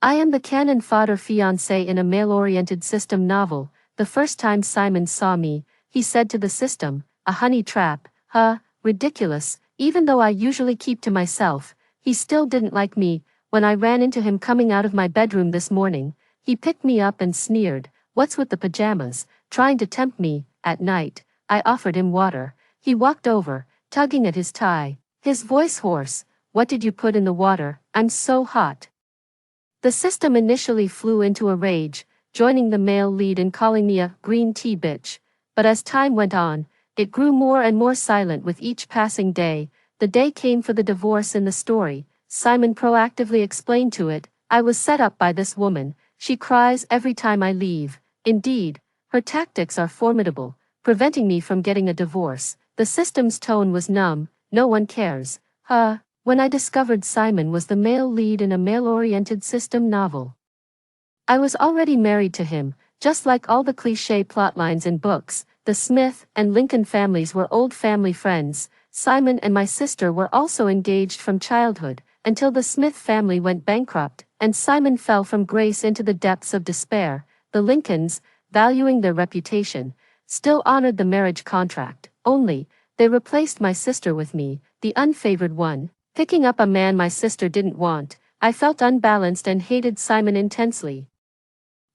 I am the cannon fodder fiancé in a male-oriented system novel. The first time Simon saw me, he said to the system, "A honey trap, huh, ridiculous." Even though I usually keep to myself, he still didn't like me. When I ran into him coming out of my bedroom this morning, he picked me up and sneered, "What's with the pajamas, trying to tempt me?" At night, I offered him water. He walked over, tugging at his tie, his voice hoarse. "What did you put in the water? I'm so hot." The system initially flew into a rage, joining the male lead in calling me a green tea bitch. But as time went on, it grew more and more silent with each passing day. The day came for the divorce in the story. Simon proactively explained to it, "I was set up by this woman. She cries every time I leave. Indeed, her tactics are formidable, preventing me from getting a divorce." The system's tone was numb. "No one cares, huh?" When I discovered Simon was the male lead in a male-oriented system novel. I was already married to him, just like all the cliché plotlines in books. The Smith and Lincoln families were old family friends. Simon and my sister were also engaged from childhood, until the Smith family went bankrupt, and Simon fell from grace into the depths of despair. The Lincolns, valuing their reputation, still honored the marriage contract, only, they replaced my sister with me, the unfavored one. Picking up a man my sister didn't want, I felt unbalanced and hated Simon intensely.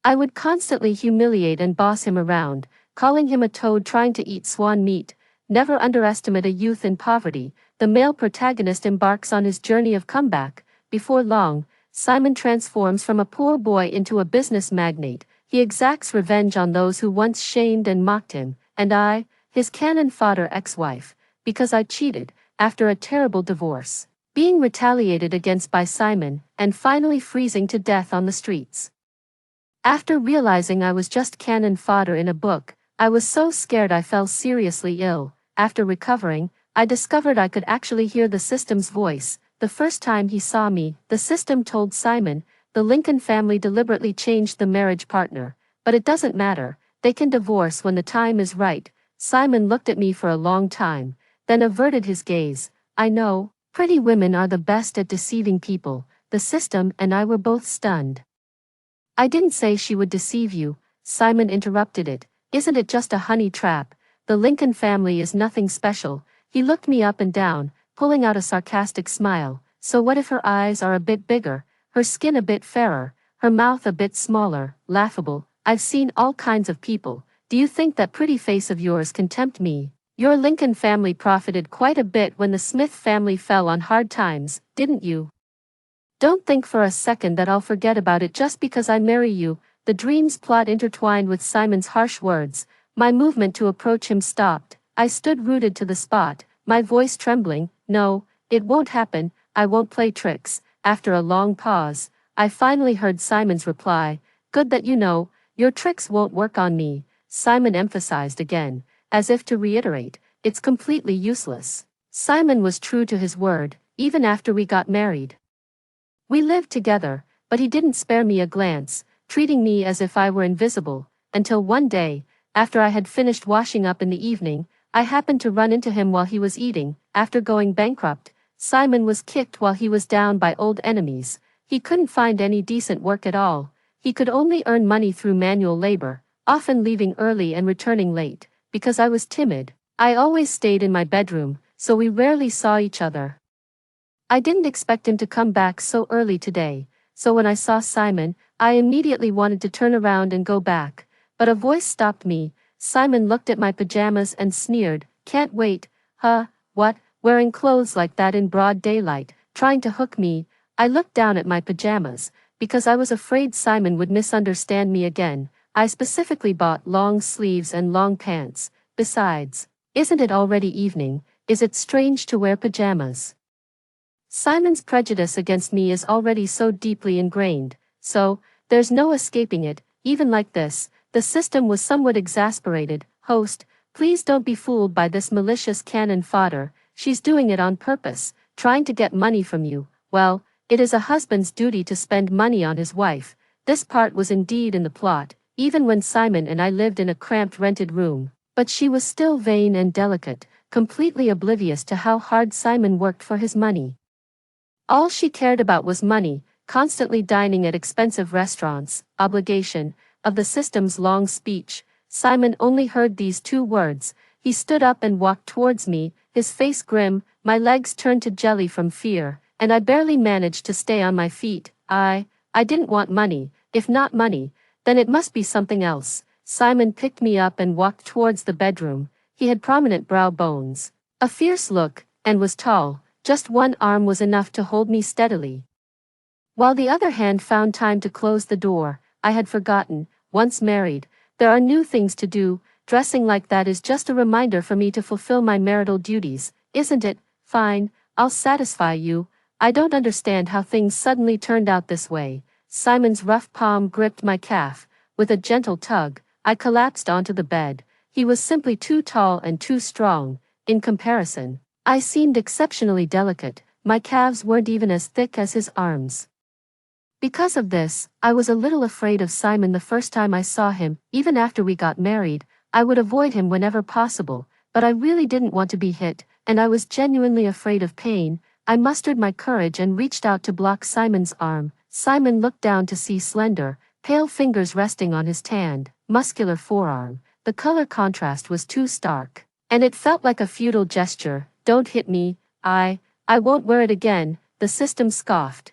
I would constantly humiliate and boss him around, calling him a toad trying to eat swan meat. Never underestimate a youth in poverty. The male protagonist embarks on his journey of comeback. Before long, Simon transforms from a poor boy into a business magnate. He exacts revenge on those who once shamed and mocked him, and I, his cannon fodder ex-wife, because I cheated, after a terrible divorce, being retaliated against by Simon, and finally freezing to death on the streets. After realizing I was just cannon fodder in a book, I was so scared I fell seriously ill. After recovering, I discovered I could actually hear the system's voice. The first time he saw me, the system told Simon, "The Lincoln family deliberately changed the marriage partner, but it doesn't matter, they can divorce when the time is right." Simon looked at me for a long time, then averted his gaze. "I know, pretty women are the best at deceiving people." The system and I were both stunned. "I didn't say she would deceive you," Simon interrupted it. "Isn't it just a honey trap? The Lincoln family is nothing special." He looked me up and down, pulling out a sarcastic smile. "So what if her eyes are a bit bigger, her skin a bit fairer, her mouth a bit smaller?" Laughable. "I've seen all kinds of people. Do you think that pretty face of yours can tempt me? Your Lincoln family profited quite a bit when the Smith family fell on hard times, didn't you? Don't think for a second that I'll forget about it just because I marry you." The dream's plot intertwined with Simon's harsh words. My movement to approach him stopped. I stood rooted to the spot, my voice trembling. "No, it won't happen, I won't play tricks." After a long pause, I finally heard Simon's reply, "Good that you know, your tricks won't work on me." Simon emphasized again, as if to reiterate, "It's completely useless." Simon was true to his word, even after we got married. We lived together, but he didn't spare me a glance, treating me as if I were invisible, until one day, after I had finished washing up in the evening, I happened to run into him while he was eating. After going bankrupt, Simon was kicked while he was down by old enemies. He couldn't find any decent work at all. He could only earn money through manual labor, often leaving early and returning late. Because I was timid, I always stayed in my bedroom, so we rarely saw each other. I didn't expect him to come back so early today, so when I saw Simon, I immediately wanted to turn around and go back, but a voice stopped me. Simon looked at my pajamas and sneered, "Can't wait, huh? What, wearing clothes like that in broad daylight, trying to hook me?" I looked down at my pajamas, because I was afraid Simon would misunderstand me again. I specifically bought long sleeves and long pants. Besides, isn't it already evening? Is it strange to wear pajamas? Simon's prejudice against me is already so deeply ingrained, so, there's no escaping it. Even like this, the system was somewhat exasperated. "Host, please don't be fooled by this malicious cannon fodder. She's doing it on purpose, trying to get money from you." Well, it is a husband's duty to spend money on his wife. This part was indeed in the plot, even when Simon and I lived in a cramped rented room. But she was still vain and delicate, completely oblivious to how hard Simon worked for his money. All she cared about was money. constantly dining at expensive restaurants, obligation, of the system's long speech. Simon only heard these 2 words. He stood up and walked towards me, his face grim, my legs turned to jelly from fear, and I barely managed to stay on my feet. I didn't want money. If not money, then it must be something else. Simon picked me up and walked towards the bedroom. He had prominent brow bones, a fierce look, and was tall. Just one arm was enough to hold me steadily, while the other hand found time to close the door. I had forgotten, once married, there are new things to do. Dressing like that is just a reminder for me to fulfill my marital duties, isn't it? Fine, I'll satisfy you. I don't understand how things suddenly turned out this way. Simon's rough palm gripped my calf. With a gentle tug, I collapsed onto the bed. He was simply too tall and too strong. In comparison, I seemed exceptionally delicate. My calves weren't even as thick as his arms. Because of this, I was a little afraid of Simon the first time I saw him. Even after we got married, I would avoid him whenever possible, but I really didn't want to be hit, and I was genuinely afraid of pain. I mustered my courage and reached out to block Simon's arm. Simon looked down to see slender, pale fingers resting on his tanned, muscular forearm. The color contrast was too stark, and it felt like a futile gesture. Don't hit me. I won't wear it again, the system scoffed.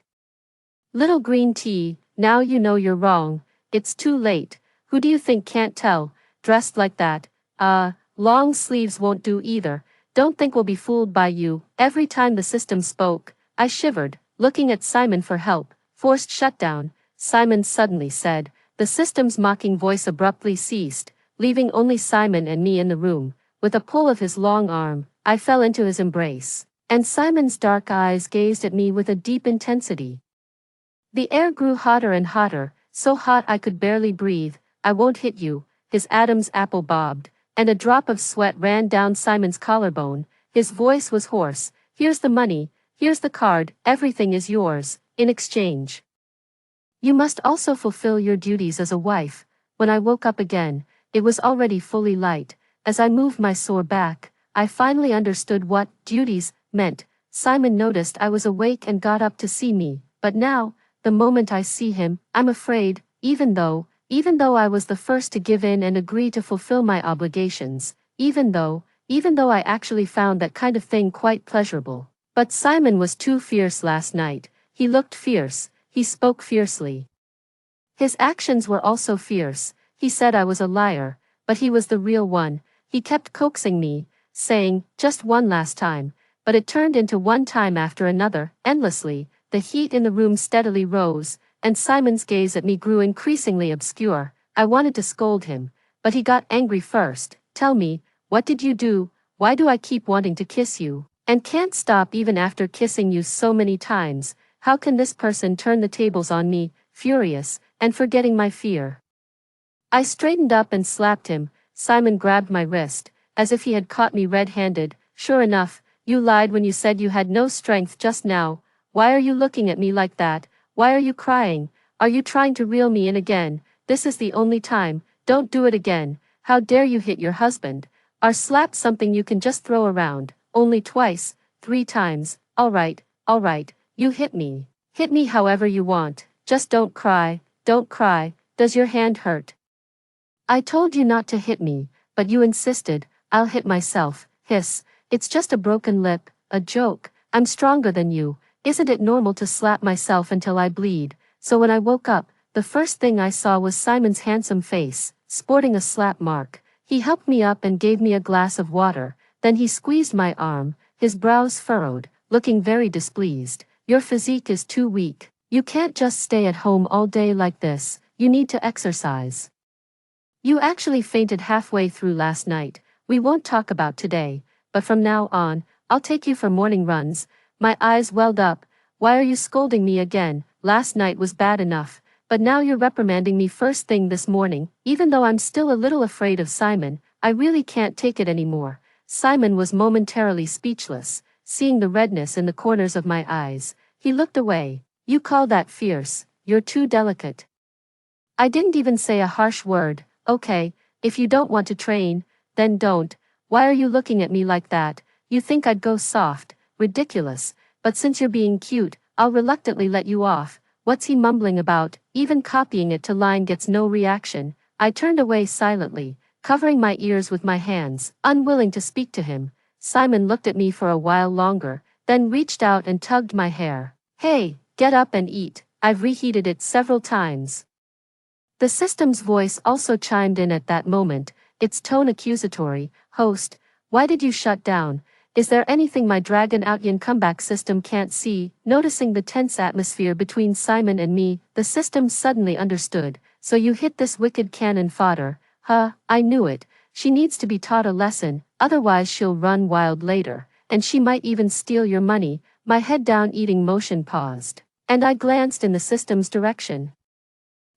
Little green tea, now you know you're wrong. It's too late. Who do you think can't tell? Dressed like that. Long sleeves won't do either. Don't think we'll be fooled by you. Every time the system spoke, I shivered, looking at Simon for help. Forced shutdown, Simon suddenly said. The system's mocking voice abruptly ceased, leaving only Simon and me in the room. With a pull of his long arm, I fell into his embrace, and Simon's dark eyes gazed at me with a deep intensity. The air grew hotter and hotter, so hot I could barely breathe. I won't hit you. His Adam's apple bobbed, and a drop of sweat ran down Simon's collarbone. His voice was hoarse. Here's the money, here's the card, everything is yours, in exchange. You must also fulfill your duties as a wife. When I woke up again, it was already fully light. As I moved my sore back, I finally understood what duties meant. Simon noticed I was awake and got up to see me, but now, the moment I see him, I'm afraid, even though I was the first to give in and agree to fulfill my obligations, even though I actually found that kind of thing quite pleasurable. But Simon was too fierce last night. He looked fierce, he spoke fiercely. His actions were also fierce. He said I was a liar, but he was the real one. He kept coaxing me, saying, just one last time, but it turned into one time after another, endlessly. The heat in the room steadily rose, and Simon's gaze at me grew increasingly obscure. I wanted to scold him, but he got angry first. Tell me, what did you do? Why do I keep wanting to kiss you, and can't stop even after kissing you so many times? How can this person turn the tables on me? Furious, and forgetting my fear, I straightened up and slapped him. Simon grabbed my wrist, as if he had caught me red-handed. Sure enough, you lied when you said you had no strength just now. Why are you looking at me like that? Why are you crying? Are you trying to reel me in again? This is the only time. Don't do it again. How dare you hit your husband? Or slap something you can just throw around. Only twice, 3 times. All right, you hit me. Hit me however you want. Just don't cry. Don't cry. Does your hand hurt? I told you not to hit me, but you insisted. I'll hit myself. Hiss. It's just a broken lip, a joke. I'm stronger than you. Isn't it normal to slap myself until I bleed? So when I woke up, the first thing I saw was Simon's handsome face, sporting a slap mark. He helped me up and gave me a glass of water. Then he squeezed my arm, his brows furrowed, looking very displeased. Your physique is too weak. You can't just stay at home all day like this. You need to exercise. You actually fainted halfway through last night. We won't talk about today, but from now on, I'll take you for morning runs. My eyes welled up. Why are you scolding me again? Last night was bad enough, but now you're reprimanding me first thing this morning. Even though I'm still a little afraid of Simon, I really can't take it anymore. Simon was momentarily speechless, seeing the redness in the corners of my eyes. He looked away. You call that fierce? You're too delicate. I didn't even say a harsh word. Okay, if you don't want to train, then don't. Why are you looking at me like that? You think I'd go soft? Ridiculous. But since you're being cute, I'll reluctantly let you off. what's he mumbling about, even copying it to line gets no reaction. I turned away silently, covering my ears with my hands, unwilling to speak to him. Simon looked at me for a while longer, then reached out and tugged my hair. Hey, get up and eat, I've reheated it several times. The system's voice also chimed in at that moment, its tone accusatory. Host, why did you shut down? Is there anything my Dragon Outyan comeback system can't see? Noticing the tense atmosphere between Simon and me, the system suddenly understood. So you hit this wicked cannon fodder. Huh, I knew it. She needs to be taught a lesson, otherwise she'll run wild later, and she might even steal your money. My head down eating motion paused, and I glanced in the system's direction.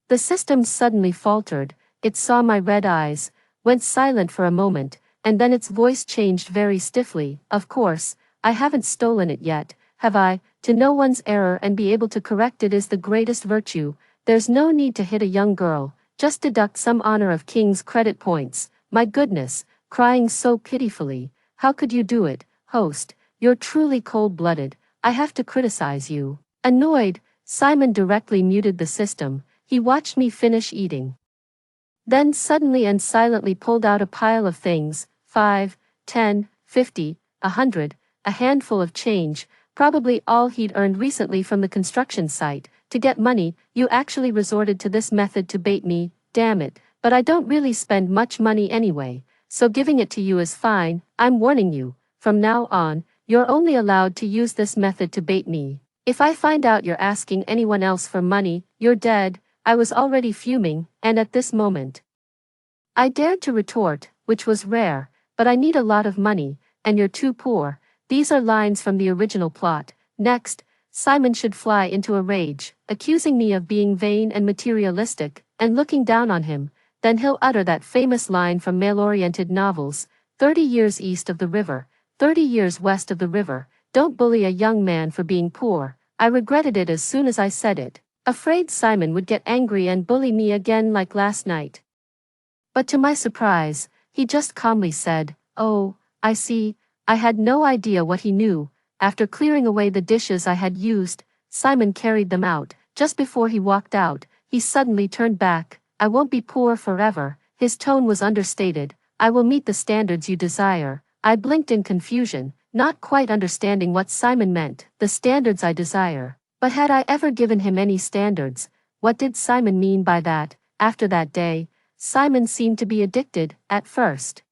The system suddenly faltered, it saw my red eyes, went silent for a moment, and then its voice changed very stiffly. Of course, I haven't stolen it yet, have I? To know one's error and be able to correct it is the greatest virtue. There's no need to hit a young girl, just deduct some honor of king's credit points. My goodness, crying so pitifully. How could you do it, host? You're truly cold-blooded. I have to criticize you. Annoyed, Simon directly muted the system. He watched me finish eating. Then suddenly and silently pulled out a pile of things, 5, 10, 50, 100, a handful of change, probably all he'd earned recently from the construction site. To get money, you actually resorted to this method to bait me, damn it, but I don't really spend much money anyway, so giving it to you is fine. I'm warning you, from now on, you're only allowed to use this method to bait me. If I find out you're asking anyone else for money, you're dead. I was already fuming, and at this moment, I dared to retort, which was rare, but I need a lot of money, and you're too poor. These are lines from the original plot. Next, Simon should fly into a rage, accusing me of being vain and materialistic, and looking down on him. Then he'll utter that famous line from male-oriented novels, 30 years east of the river, 30 years west of the river, don't bully a young man for being poor. I regretted it as soon as I said it, afraid Simon would get angry and bully me again like last night. But to my surprise, he just calmly said, "Oh, I see, I had no idea what he knew." After clearing away the dishes I had used, Simon carried them out. Just before he walked out, he suddenly turned back. "I won't be poor forever." His tone was understated. "I will meet the standards you desire." I blinked in confusion, not quite understanding what Simon meant. The standards I desire. But had I ever given him any standards? What did Simon mean by that? After that day, Simon seemed to be addicted, at first.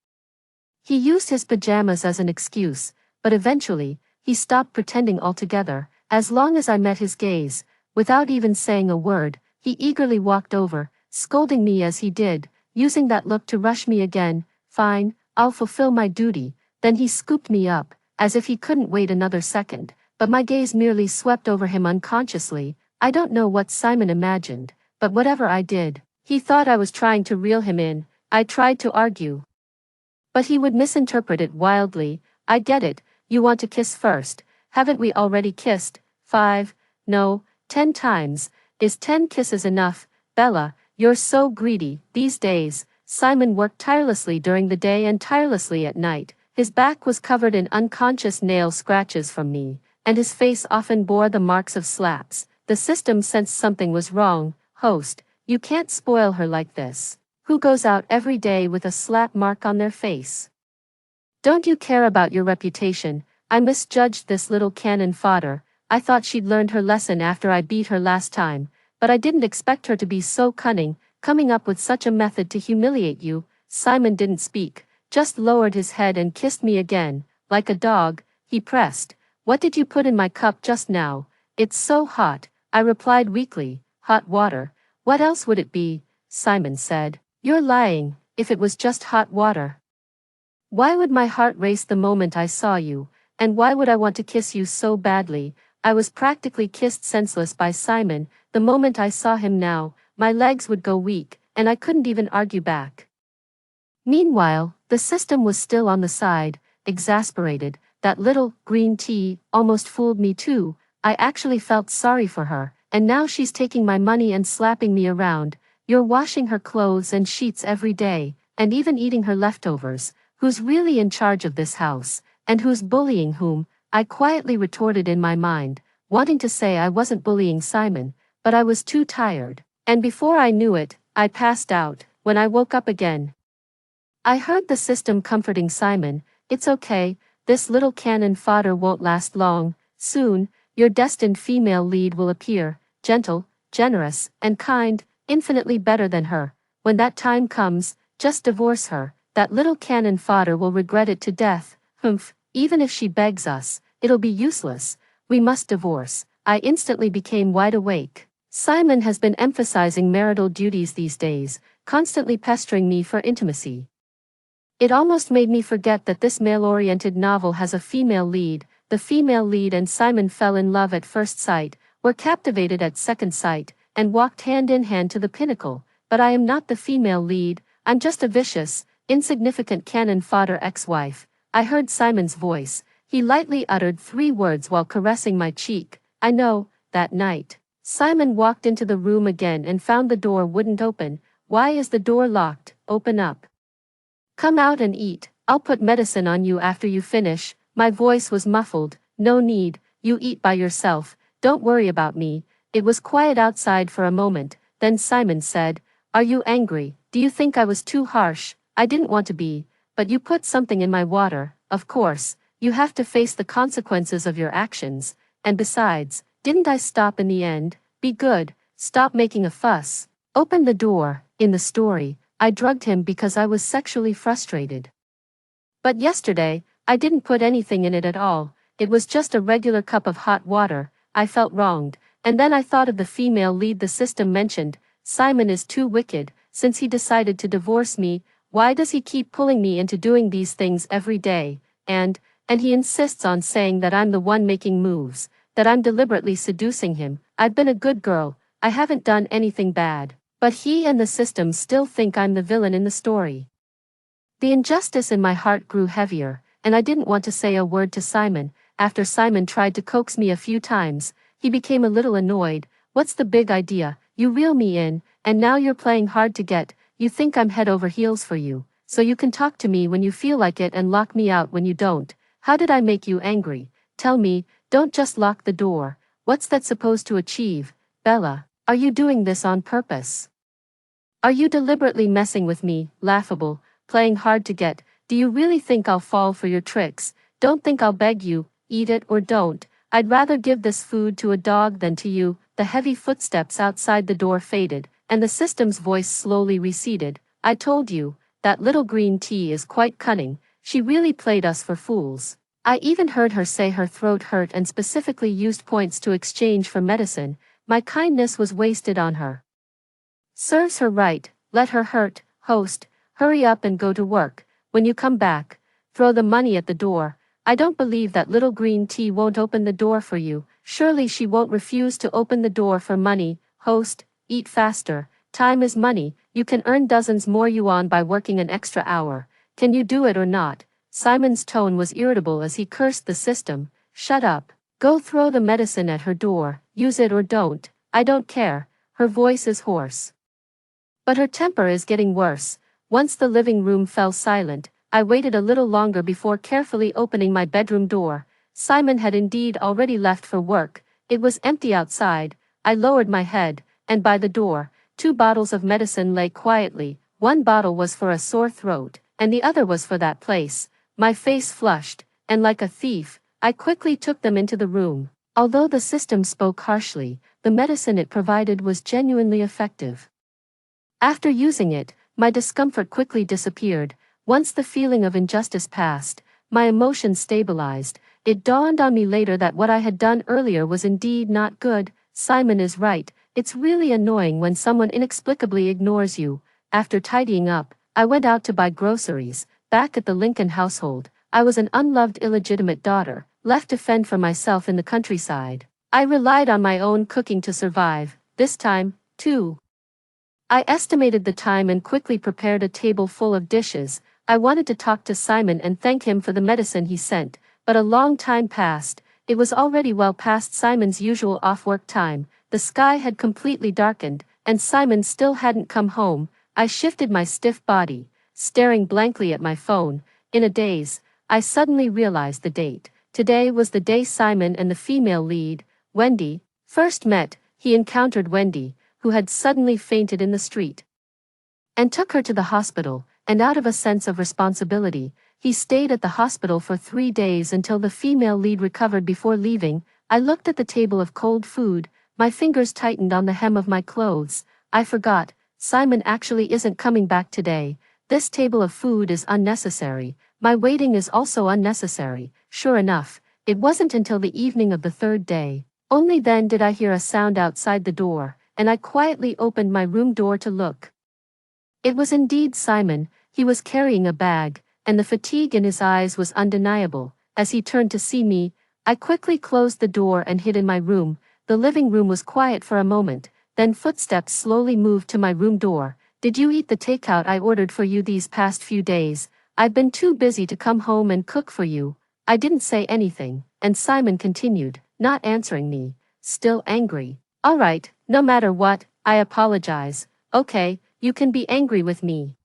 He used his pajamas as an excuse, but eventually, he stopped pretending altogether. As long as I met his gaze, without even saying a word, he eagerly walked over, scolding me as he did, using that look to rush me again. "Fine, I'll fulfill my duty." Then he scooped me up, as if he couldn't wait another second. But my gaze merely swept over him unconsciously. I don't know what Simon imagined, but whatever I did, he thought I was trying to reel him in. I tried to argue, but he would misinterpret it wildly. "I get it, you want to kiss first. Haven't we already kissed? 5, no, 10 times. Is 10 kisses enough? Bella, you're so greedy." These days, Simon worked tirelessly during the day and tirelessly at night. His back was covered in unconscious nail scratches from me, and his face often bore the marks of slaps. The system sensed something was wrong. "Host, you can't spoil her like this. Who goes out every day with a slap mark on their face? Don't you care about your reputation?" I misjudged this little cannon fodder. I thought she'd learned her lesson after I beat her last time, but I didn't expect her to be so cunning, coming up with such a method to humiliate you. Simon didn't speak, just lowered his head and kissed me again, like a dog. He pressed, "What did you put in my cup just now?" "It's so hot," I replied weakly. "Hot water. What else would it be?" Simon said. "You're lying. If it was just hot water, why would my heart race the moment I saw you, and why would I want to kiss you so badly?" I was practically kissed senseless by Simon. The moment I saw him now, my legs would go weak, and I couldn't even argue back. Meanwhile, the system was still on the side, exasperated. That little green tea almost fooled me too. I actually felt sorry for her, and now she's taking my money and slapping me around. "You're washing her clothes and sheets every day, and even eating her leftovers. Who's really in charge of this house, and who's bullying whom?" I quietly retorted in my mind, wanting to say I wasn't bullying Simon, but I was too tired. And before I knew it, I passed out. When I woke up again, I heard the system comforting Simon, "It's okay, this little cannon fodder won't last long. Soon, your destined female lead will appear, gentle, generous, and kind, infinitely better than her. When that time comes, just divorce her. That little cannon fodder will regret it to death. Humph, even if she begs us, it'll be useless. We must divorce." I instantly became wide awake. Simon has been emphasizing marital duties these days, constantly pestering me for intimacy. It almost made me forget that this male-oriented novel has a female lead. The female lead and Simon fell in love at first sight, were captivated at second sight, and walked hand in hand to the pinnacle. But I am not the female lead, I'm just a vicious, insignificant cannon fodder ex-wife. I heard Simon's voice. He lightly uttered 3 words while caressing my cheek. I know, that night. Simon walked into the room again and found the door wouldn't open. "Why is the door locked? Open up. Come out and eat. I'll put medicine on you after you finish." My voice was muffled. "No need, you eat by yourself, don't worry about me." It was quiet outside for a moment, then Simon said, "Are you angry? Do you think I was too harsh?" "I didn't want to be, but you put something in my water. Of course, you have to face the consequences of your actions. And besides, didn't I stop in the end? Be good, stop making a fuss. Open the door." In the story, I drugged him because I was sexually frustrated. But yesterday, I didn't put anything in it at all. It was just a regular cup of hot water. I felt wronged, and then I thought of the female lead the system mentioned. Simon is too wicked. Since he decided to divorce me, why does he keep pulling me into doing these things every day? And he insists on saying that I'm the one making moves, that I'm deliberately seducing him. I've been a good girl, I haven't done anything bad. But he and the system still think I'm the villain in the story. The injustice in my heart grew heavier, and I didn't want to say a word to Simon. After Simon tried to coax me a few times, he became a little annoyed. "What's the big idea? You reel me in, and now you're playing hard to get. You think I'm head over heels for you, so you can talk to me when you feel like it and lock me out when you don't. How did I make you angry? Tell me, don't just lock the door. What's that supposed to achieve? Bella, are you doing this on purpose? Are you deliberately messing with me?" Laughable, playing hard to get. "Do you really think I'll fall for your tricks? Don't think I'll beg you, eat it or don't. I'd rather give this food to a dog than to you." The heavy footsteps outside the door faded, and the system's voice slowly receded. "I told you, that little green tea is quite cunning. She really played us for fools. I even heard her say her throat hurt and specifically used points to exchange for medicine. My kindness was wasted on her. Serves her right, let her hurt." Host, hurry up and go to work. When you come back, throw the money at the door. I don't believe that little green tea won't open the door for you. Surely she won't refuse to open the door for money. Host, eat faster. Time is money. You can earn dozens more yuan by working an extra hour. Can you do it or not? Simon's tone was irritable as he cursed the system. "Shut up. Go throw the medicine at her door. Use it or don't. I don't care." Her voice is hoarse, but her temper is getting worse. Once the living room fell silent, I waited a little longer before carefully opening my bedroom door. Simon had indeed already left for work. It was empty outside. I lowered my head, and by the door, 2 bottles of medicine lay quietly. One bottle was for a sore throat, and the other was for that place. My face flushed, and like a thief, I quickly took them into the room. Although the system spoke harshly, the medicine it provided was genuinely effective. After using it, my discomfort quickly disappeared. Once the feeling of injustice passed, my emotions stabilized. It dawned on me later that what I had done earlier was indeed not good. Simon is right. It's really annoying when someone inexplicably ignores you. After tidying up, I went out to buy groceries. Back at the Lincoln household, I was an unloved illegitimate daughter, left to fend for myself in the countryside. I relied on my own cooking to survive. This time, too, I estimated the time and quickly prepared a table full of dishes. I wanted to talk to Simon and thank him for the medicine he sent, but a long time passed. It was already well past Simon's usual off-work time. The sky had completely darkened, and Simon still hadn't come home. I shifted my stiff body, staring blankly at my phone. In a daze, I suddenly realized the date. Today was the day Simon and the female lead, Wendy, first met. he encountered Wendy, who had suddenly fainted in the street, and took her to the hospital, and out of a sense of responsibility, he stayed at the hospital for 3 days until the female lead recovered before leaving. I looked at the table of cold food, my fingers tightened on the hem of my clothes. I forgot, Simon actually isn't coming back today. This table of food is unnecessary. My waiting is also unnecessary. Sure enough, it wasn't until the evening of the 3rd day. Only then did I hear a sound outside the door, and I quietly opened my room door to look. It was indeed Simon. He was carrying a bag, and the fatigue in his eyes was undeniable. As he turned to see me, I quickly closed the door and hid in my room. The living room was quiet for a moment, then footsteps slowly moved to my room door. Did you eat the takeout I ordered for you these past few days? I've been too busy to come home and cook for you. I didn't say anything, and Simon continued, not answering me, still angry. All right, no matter what, I apologize. Okay, you can be angry with me,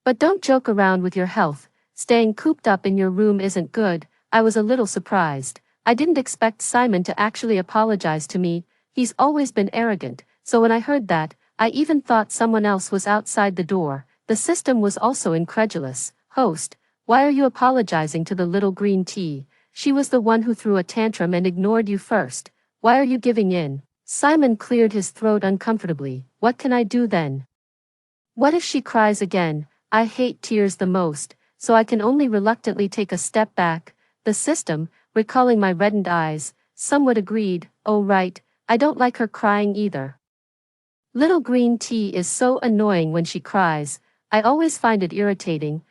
but don't joke around with your health. Staying cooped up in your room isn't good. I was a little surprised. I didn't expect Simon to actually apologize to me. He's always been arrogant, so when I heard that, I even thought someone else was outside the door. The system was also incredulous. Host, why are you apologizing to the little green tea? She was the one who threw a tantrum and ignored you first. Why are you giving in? Simon cleared his throat uncomfortably. What can I do then? What if she cries again? I hate tears the most, so I can only reluctantly take a step back. The system, recalling my reddened eyes, somewhat agreed. Oh right, I don't like her crying either. Little green tea is so annoying when she cries. I always find it irritating.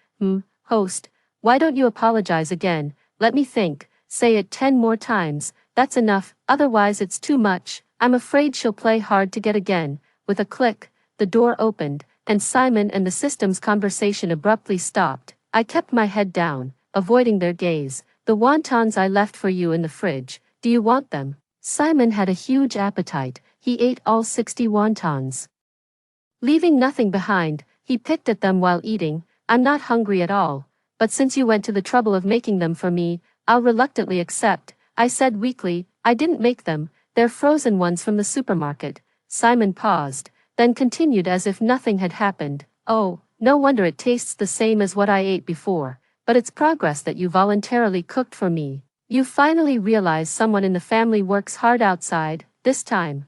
Host, why don't you apologize again? Let me think. Say it 10 more times. That's enough, otherwise it's too much. I'm afraid she'll play hard to get again. With a click, the door opened, and Simon and the system's conversation abruptly stopped. I kept my head down, avoiding their gaze. The wontons I left for you in the fridge, do you want them? Simon had a huge appetite. He ate all 60 wontons, leaving nothing behind. He picked at them while eating. I'm not hungry at all, but since you went to the trouble of making them for me, I'll reluctantly accept, I said weakly. I didn't make them, they're frozen ones from the supermarket. Simon paused, then continued as if nothing had happened. Oh, no wonder it tastes the same as what I ate before, but it's progress that you voluntarily cooked for me. You finally realize someone in the family works hard outside. This time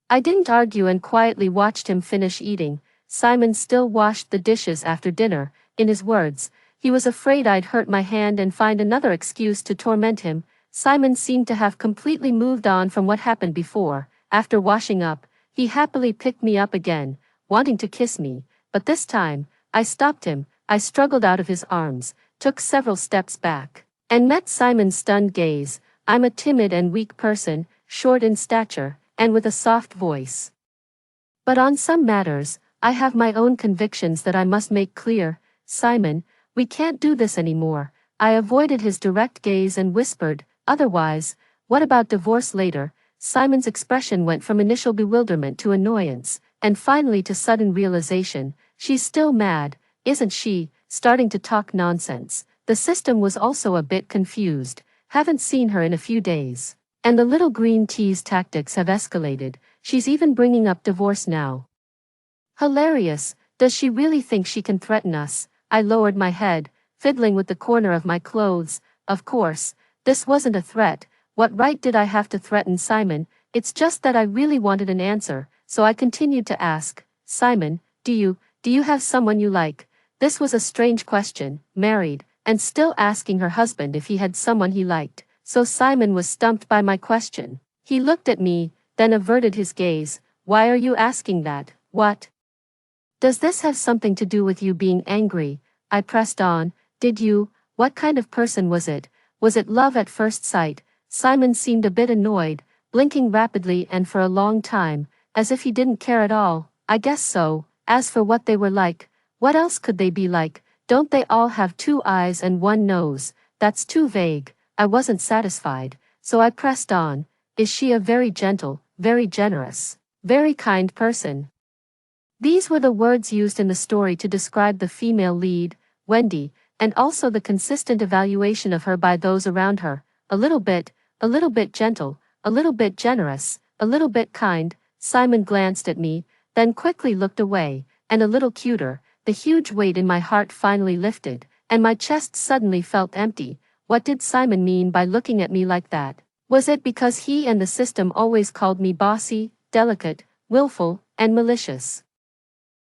I didn't argue and quietly watched him finish eating. Simon still washed the dishes after dinner. In his words, he was afraid I'd hurt my hand and find another excuse to torment him. Simon seemed to have completely moved on from what happened before. After washing up, he happily picked me up again, wanting to kiss me, but this time, I stopped him. I struggled out of his arms, took several steps back, and met Simon's stunned gaze. I'm a timid and weak person, short in stature, and with a soft voice. But on some matters, I have my own convictions that I must make clear. Simon, we can't do this anymore. I avoided his direct gaze and whispered, otherwise, what about divorce later? Simon's expression went from initial bewilderment to annoyance, and finally to sudden realization. She's still mad, isn't she? Starting to talk nonsense. The system was also a bit confused. Haven't seen her in a few days. And the little green tea's tactics have escalated. She's even bringing up divorce now. Hilarious. Does she really think she can threaten us? I lowered my head, fiddling with the corner of my clothes. Of course, this wasn't a threat. What right did I have to threaten Simon? It's just that I really wanted an answer, so I continued to ask. Simon, do you have someone you like? This was a strange question, married, and still asking her husband if he had someone he liked. So Simon was stumped by my question. He looked at me, then averted his gaze. Why are you asking that? What? Does this have something to do with you being angry? I pressed on. What kind of person was it? Was it love at first sight? Simon seemed a bit annoyed, blinking rapidly and for a long time, as if he didn't care at all. I guess so. As for what they were like, what else could they be like? Don't they all have 2 eyes and 1 nose? That's too vague. I wasn't satisfied, so I pressed on. Is she a very gentle, very generous, very kind person? These were the words used in the story to describe the female lead, Wendy, and also the consistent evaluation of her by those around her. A little bit gentle, a little bit generous, a little bit kind. Simon glanced at me, then quickly looked away, and a little cuter. The huge weight in my heart finally lifted, and my chest suddenly felt empty. What did Simon mean by looking at me like that? Was it because he and the system always called me bossy, delicate, willful, and malicious?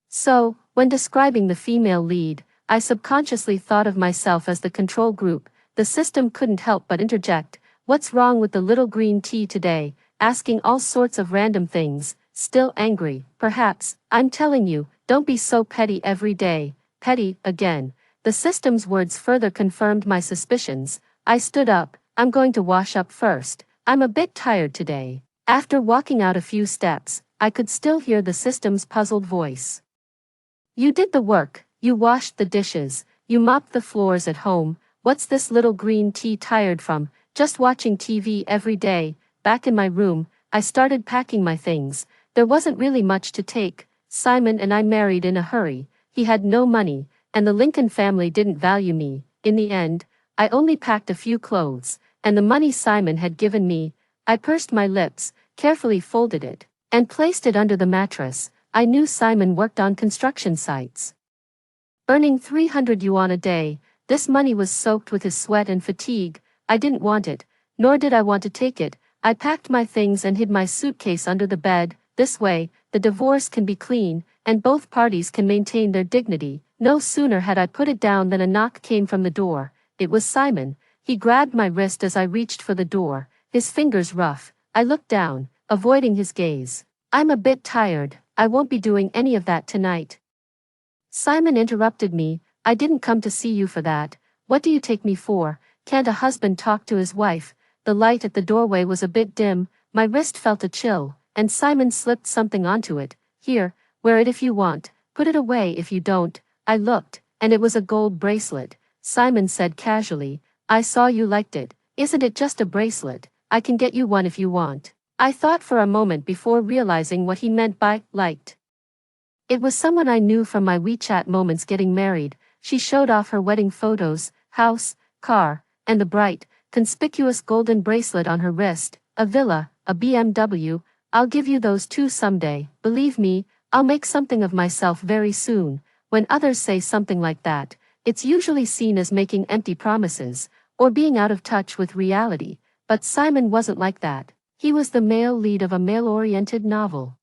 So, when describing the female lead, I subconsciously thought of myself as the control group. The system couldn't help but interject, "What's wrong with the little green tea today?" asking all sorts of random things, still angry, perhaps. "I'm telling you, don't be so petty every day." Petty, again. The system's words further confirmed my suspicions. I stood up. "I'm going to wash up first. I'm a bit tired today." After walking out a few steps, I could still hear the system's puzzled voice. "You did the work, you washed the dishes, you mopped the floors at home. What's this little green tea tired from? Just watching TV every day." Back in my room, I started packing my things. There wasn't really much to take. Simon and I married in a hurry. He had no money, and the Lincoln family didn't value me. In the end, I only packed a few clothes, and the money Simon had given me. I pursed my lips, carefully folded it, and placed it under the mattress. I knew Simon worked on construction sites, earning 300 yuan a day. This money was soaked with his sweat and fatigue. I didn't want it, nor did I want to take it. I packed my things and hid my suitcase under the bed. This way, the divorce can be clean, and both parties can maintain their dignity. No sooner had I put it down than a knock came from the door. It was Simon. He grabbed my wrist as I reached for the door, his fingers rough. I looked down, avoiding his gaze. "I'm a bit tired. I won't be doing any of that tonight." Simon interrupted me. "I didn't come to see you for that. What do you take me for? Can't a husband talk to his wife?" The light at the doorway was a bit dim. My wrist felt a chill, and Simon slipped something onto it. "Here, wear it if you want, put it away if you don't." I looked, and it was a gold bracelet. Simon said casually, "I saw you liked it. Isn't it just a bracelet? I can get you one if you want." I thought for a moment before realizing what he meant by liked. It was someone I knew from my WeChat moments getting married. She showed off her wedding photos, house, car, and the bright, conspicuous golden bracelet on her wrist. "A villa, a BMW, I'll give you those too someday. Believe me, I'll make something of myself very soon." When others say something like that, it's usually seen as making empty promises, or being out of touch with reality. But Simon wasn't like that. He was the male lead of a male-oriented novel,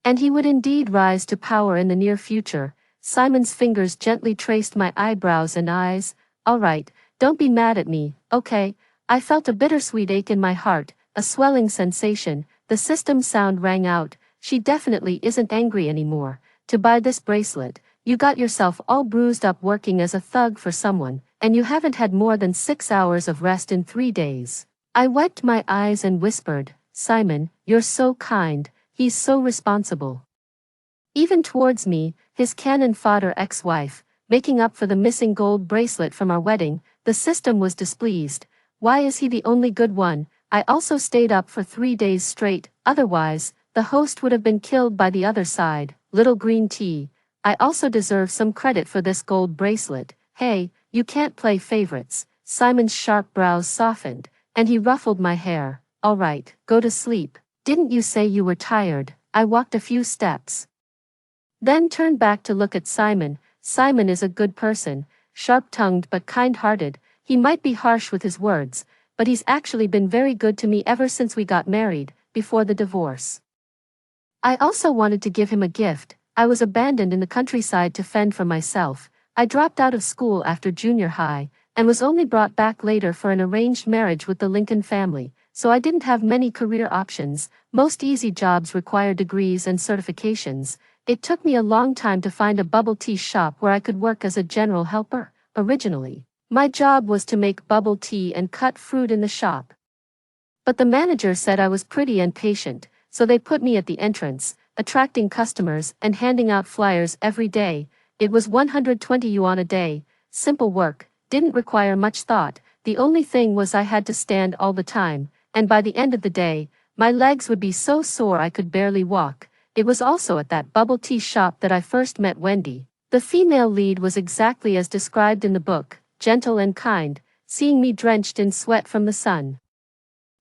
and he would indeed rise to power in the near future. Simon's fingers gently traced my eyebrows and eyes. "All right, don't be mad at me, okay?" I felt a bittersweet ache in my heart, a swelling sensation. The system sound rang out. "She definitely isn't angry anymore. To buy this bracelet, you got yourself all bruised up working as a thug for someone, and you haven't had more than 6 hours of rest in 3 days." I wiped my eyes and whispered, "Simon, you're so kind. He's so responsible. Even towards me, his cannon fodder ex-wife, making up for the missing gold bracelet from our wedding." The system was displeased. "Why is he the only good one?" I also stayed up for 3 days straight. Otherwise, the host would have been killed by the other side. Little green tea. I also deserve some credit for this gold bracelet. "Hey, you can't play favorites." Simon's sharp brows softened, and he ruffled my hair. "All right, go to sleep. Didn't you say you were tired?" I walked a few steps, then turned back to look at Simon. Simon is a good person, sharp-tongued but kind-hearted. He might be harsh with his words, but he's actually been very good to me ever since we got married, before the divorce. I also wanted to give him a gift. I was abandoned in the countryside to fend for myself. I dropped out of school after junior high, and was only brought back later for an arranged marriage with the Lincoln family, so I didn't have many career options. Most easy jobs require degrees and certifications. It took me a long time to find a bubble tea shop where I could work as a general helper. Originally, my job was to make bubble tea and cut fruit in the shop. But the manager said I was pretty and patient, so they put me at the entrance, attracting customers and handing out flyers every day. It was 120 yuan a day. Simple work, didn't require much thought. The only thing was I had to stand all the time, and by the end of the day, my legs would be so sore I could barely walk. It was also at that bubble tea shop that I first met Wendy. The female lead was exactly as described in the book, gentle and kind. Seeing me drenched in sweat from the sun,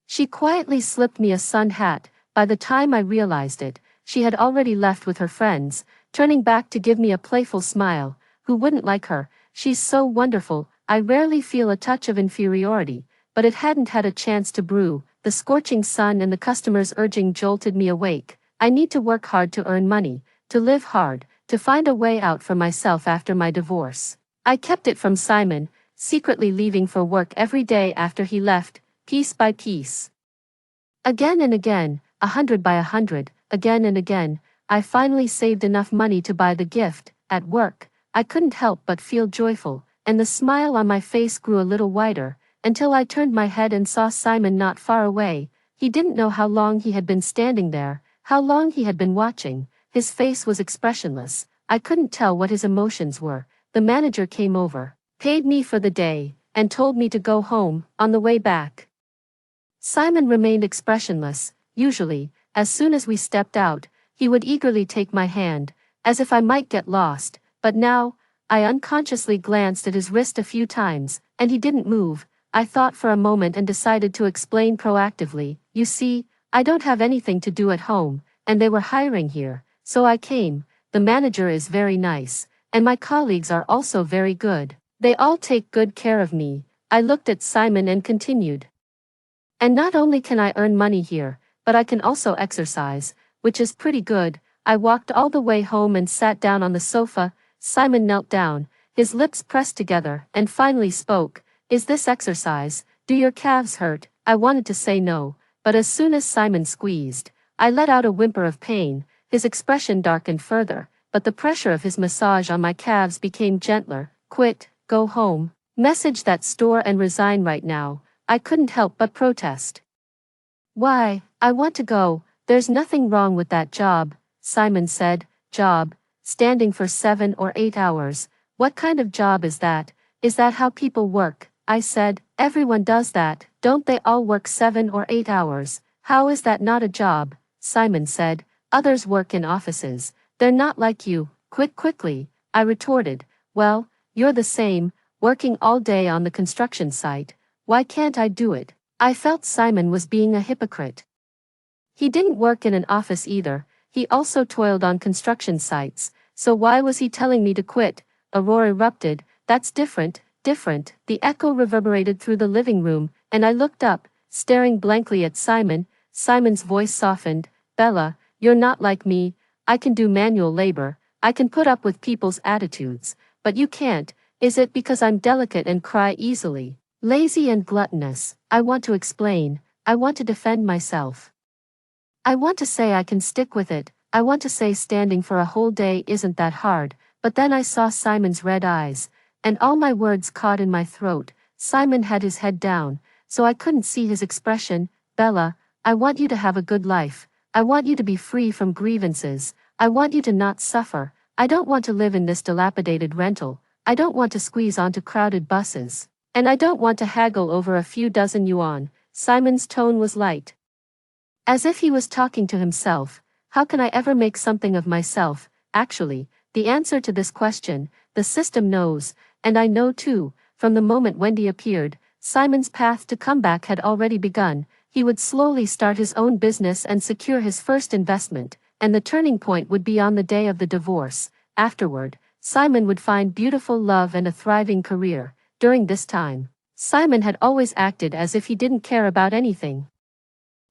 she quietly slipped me a sun hat. By the time I realized it, she had already left with her friends, turning back to give me a playful smile. Who wouldn't like her? She's so wonderful. I rarely feel a touch of inferiority, but it hadn't had a chance to brew. The scorching sun and the customers' urging jolted me awake. I need to work hard to earn money, to live hard, to find a way out for myself after my divorce. I kept it from Simon, secretly leaving for work every day after he left, piece by piece. Again and again, 100 by 100, again and again, I finally saved enough money to buy the gift. At work, I couldn't help but feel joyful, and the smile on my face grew a little wider, until I turned my head and saw Simon not far away. He didn't know how long he had been standing there, how long he had been watching. His face was expressionless. I couldn't tell what his emotions were. The manager came over, paid me for the day, and told me to go home. On the way back, Simon remained expressionless. Usually, as soon as we stepped out, he would eagerly take my hand, as if I might get lost, but now, I unconsciously glanced at his wrist a few times, and he didn't move. I thought for a moment and decided to explain proactively. You see, I don't have anything to do at home, and they were hiring here, so I came. The manager is very nice, and my colleagues are also very good. They all take good care of me. I looked at Simon and continued. And not only can I earn money here, but I can also exercise, which is pretty good. I walked all the way home and sat down on the sofa. Simon knelt down, his lips pressed together, and finally spoke. Is this exercise? Do your calves hurt? I wanted to say no, but as soon as Simon squeezed, I let out a whimper of pain. His expression darkened further, but the pressure of his massage on my calves became gentler. Quit, go home, message that store and resign right now. I couldn't help but protest. Why, I want to go. There's nothing wrong with that job, Simon said. Job? Standing for 7 or 8 hours. What kind of job is that? Is that how people work? I said. Everyone does that. Don't they all work 7 or 8 hours? How is that not a job? Simon said. Others work in offices. They're not like you. Quit quickly, I retorted. Well, you're the same, working all day on the construction site. Why can't I do it? I felt Simon was being a hypocrite. He didn't work in an office either. He also toiled on construction sites. So why was he telling me to quit? A roar erupted. That's different, different. The echo reverberated through the living room, and I looked up, staring blankly at Simon. Simon's voice softened. Bella, you're not like me. I can do manual labor. I can put up with people's attitudes. But you can't. Is it because I'm delicate and cry easily? Lazy and gluttonous? I want to explain. I want to defend myself. I want to say I can stick with it. I want to say standing for a whole day isn't that hard. But then I saw Simon's red eyes, and all my words caught in my throat. Simon had his head down, so I couldn't see his expression. Bella, I want you to have a good life. I want you to be free from grievances. I want you to not suffer. I don't want to live in this dilapidated rental. I don't want to squeeze onto crowded buses. And I don't want to haggle over a few dozen yuan. Simon's tone was light, as if he was talking to himself. How can I ever make something of myself? Actually, the answer to this question, the system knows, and I know too. From the moment Wendy appeared, Simon's path to comeback had already begun. He would slowly start his own business and secure his first investment, and the turning point would be on the day of the divorce. Afterward, Simon would find beautiful love and a thriving career. During this time, Simon had always acted as if he didn't care about anything.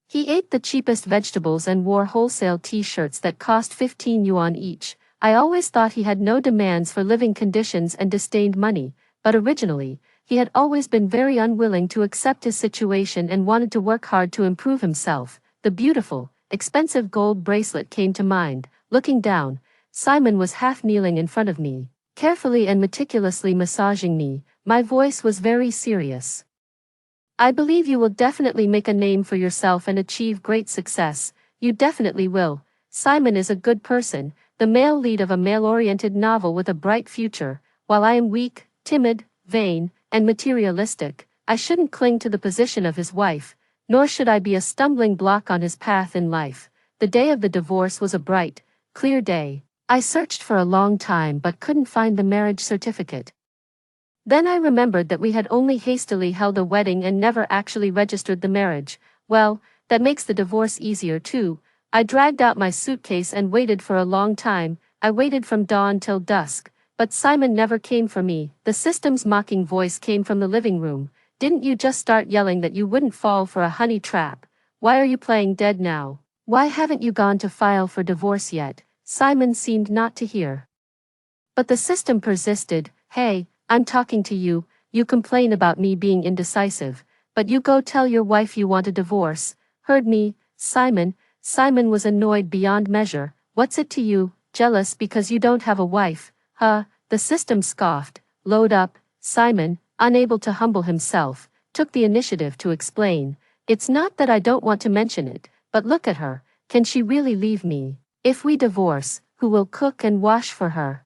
He ate the cheapest vegetables and wore wholesale t-shirts that cost 15 yuan each. I always thought he had no demands for living conditions and disdained money, but originally, he had always been very unwilling to accept his situation and wanted to work hard to improve himself. The beautiful, expensive gold bracelet came to mind. Looking down, Simon was half kneeling in front of me, carefully and meticulously massaging me. My voice was very serious. I believe you will definitely make a name for yourself and achieve great success. You definitely will. Simon is a good person, the male lead of a male-oriented novel with a bright future. While I am weak, timid, vain, and materialistic, I shouldn't cling to the position of his wife, nor should I be a stumbling block on his path in life. The day of the divorce was a bright, clear day. I searched for a long time but couldn't find the marriage certificate. Then I remembered that we had only hastily held a wedding and never actually registered the marriage. Well, That makes the divorce easier too. I dragged out my suitcase and waited for a long time. I waited from dawn till dusk, but Simon never came for me. The system's mocking voice came from the living room. Didn't you just start yelling that you wouldn't fall for a honey trap? Why are you playing dead now? Why haven't you gone to file for divorce yet? Simon seemed not to hear. But the system persisted. Hey, I'm talking to you. You complain about me being indecisive, but you go tell your wife you want a divorce. Heard me, Simon? Simon was annoyed beyond measure. What's it to you? Jealous because you don't have a wife? Huh? The system scoffed. Load up. Simon, unable to humble himself, took the initiative to explain. It's not that I don't want to mention it, but look at her. Can she really leave me? If we divorce, who will cook and wash for her?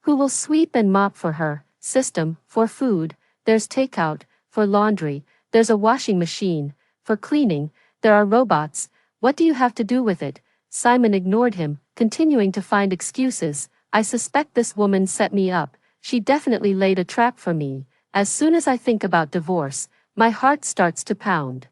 Who will sweep and mop for her? System, for food, there's takeout. For laundry, there's a washing machine. For cleaning, there are robots. What do you have to do with it? Simon ignored him, continuing to find excuses. I suspect this woman set me up. She definitely laid a trap for me. As soon as I think about divorce, my heart starts to pound.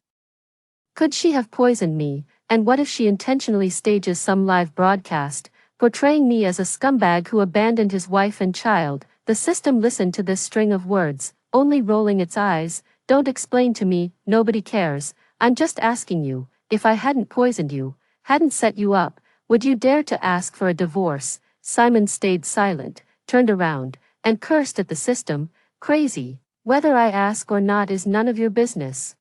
Could she have poisoned me? And what if she intentionally stages some live broadcast, portraying me as a scumbag who abandoned his wife and child? The system listened to this string of words, only rolling its eyes. Don't explain to me, nobody cares. I'm just asking you, if I hadn't poisoned you, hadn't set you up, would you dare to ask for a divorce? Simon stayed silent, turned around, and cursed at the system. Crazy. Whether I ask or not is none of your business.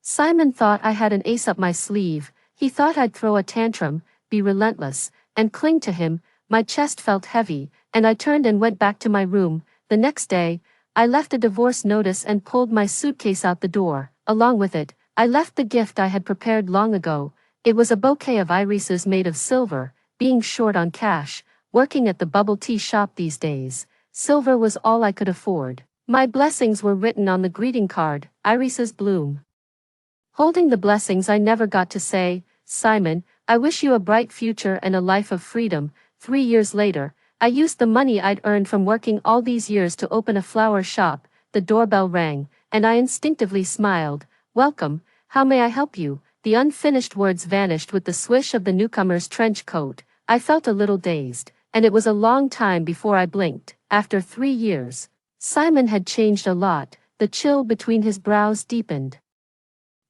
Simon thought I had an ace up my sleeve. He thought I'd throw a tantrum, be relentless, and cling to him. My chest felt heavy, and I turned and went back to my room. The next day, I left a divorce notice and pulled my suitcase out the door. Along with it, I left the gift I had prepared long ago. It was a bouquet of irises made of silver. Being short on cash, working at the bubble tea shop these days, silver was all I could afford. My blessings were written on the greeting card, irises bloom. Holding the blessings, I never got to say, Simon, I wish you a bright future and a life of freedom. 3 years later, I used the money I'd earned from working all these years to open a flower shop. The doorbell rang, and I instinctively smiled. Welcome, how may I help you? The unfinished words vanished with the swish of the newcomer's trench coat. I felt a little dazed, and it was a long time before I blinked. After 3 years, Simon had changed a lot. The chill between his brows deepened,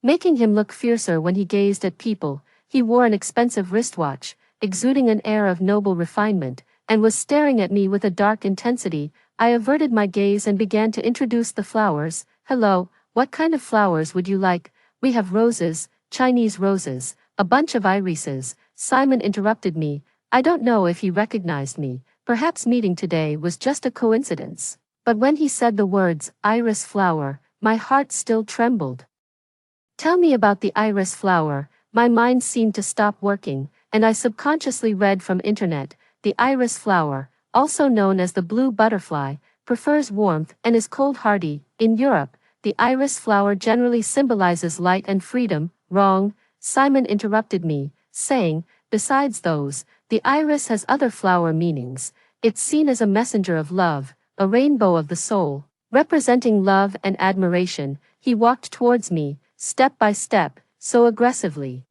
making him look fiercer when he gazed at people. He wore an expensive wristwatch, exuding an air of noble refinement, and was staring at me with a dark intensity. I averted my gaze and began to introduce the flowers. Hello, what kind of flowers would you like? We have roses, Chinese roses, a bunch of irises. Simon interrupted me. I don't know if he recognized me. Perhaps meeting today was just a coincidence. But when he said the words, iris flower, my heart still trembled. Tell me about the iris flower. My mind seemed to stop working, and I subconsciously read from internet. The iris flower, also known as the blue butterfly, prefers warmth and is cold-hardy. In Europe, the iris flower generally symbolizes light and freedom. Wrong, Simon interrupted me, saying, besides those, the iris has other flower meanings. It's seen as a messenger of love, a rainbow of the soul, representing love and admiration. He walked towards me, step by step, so aggressively.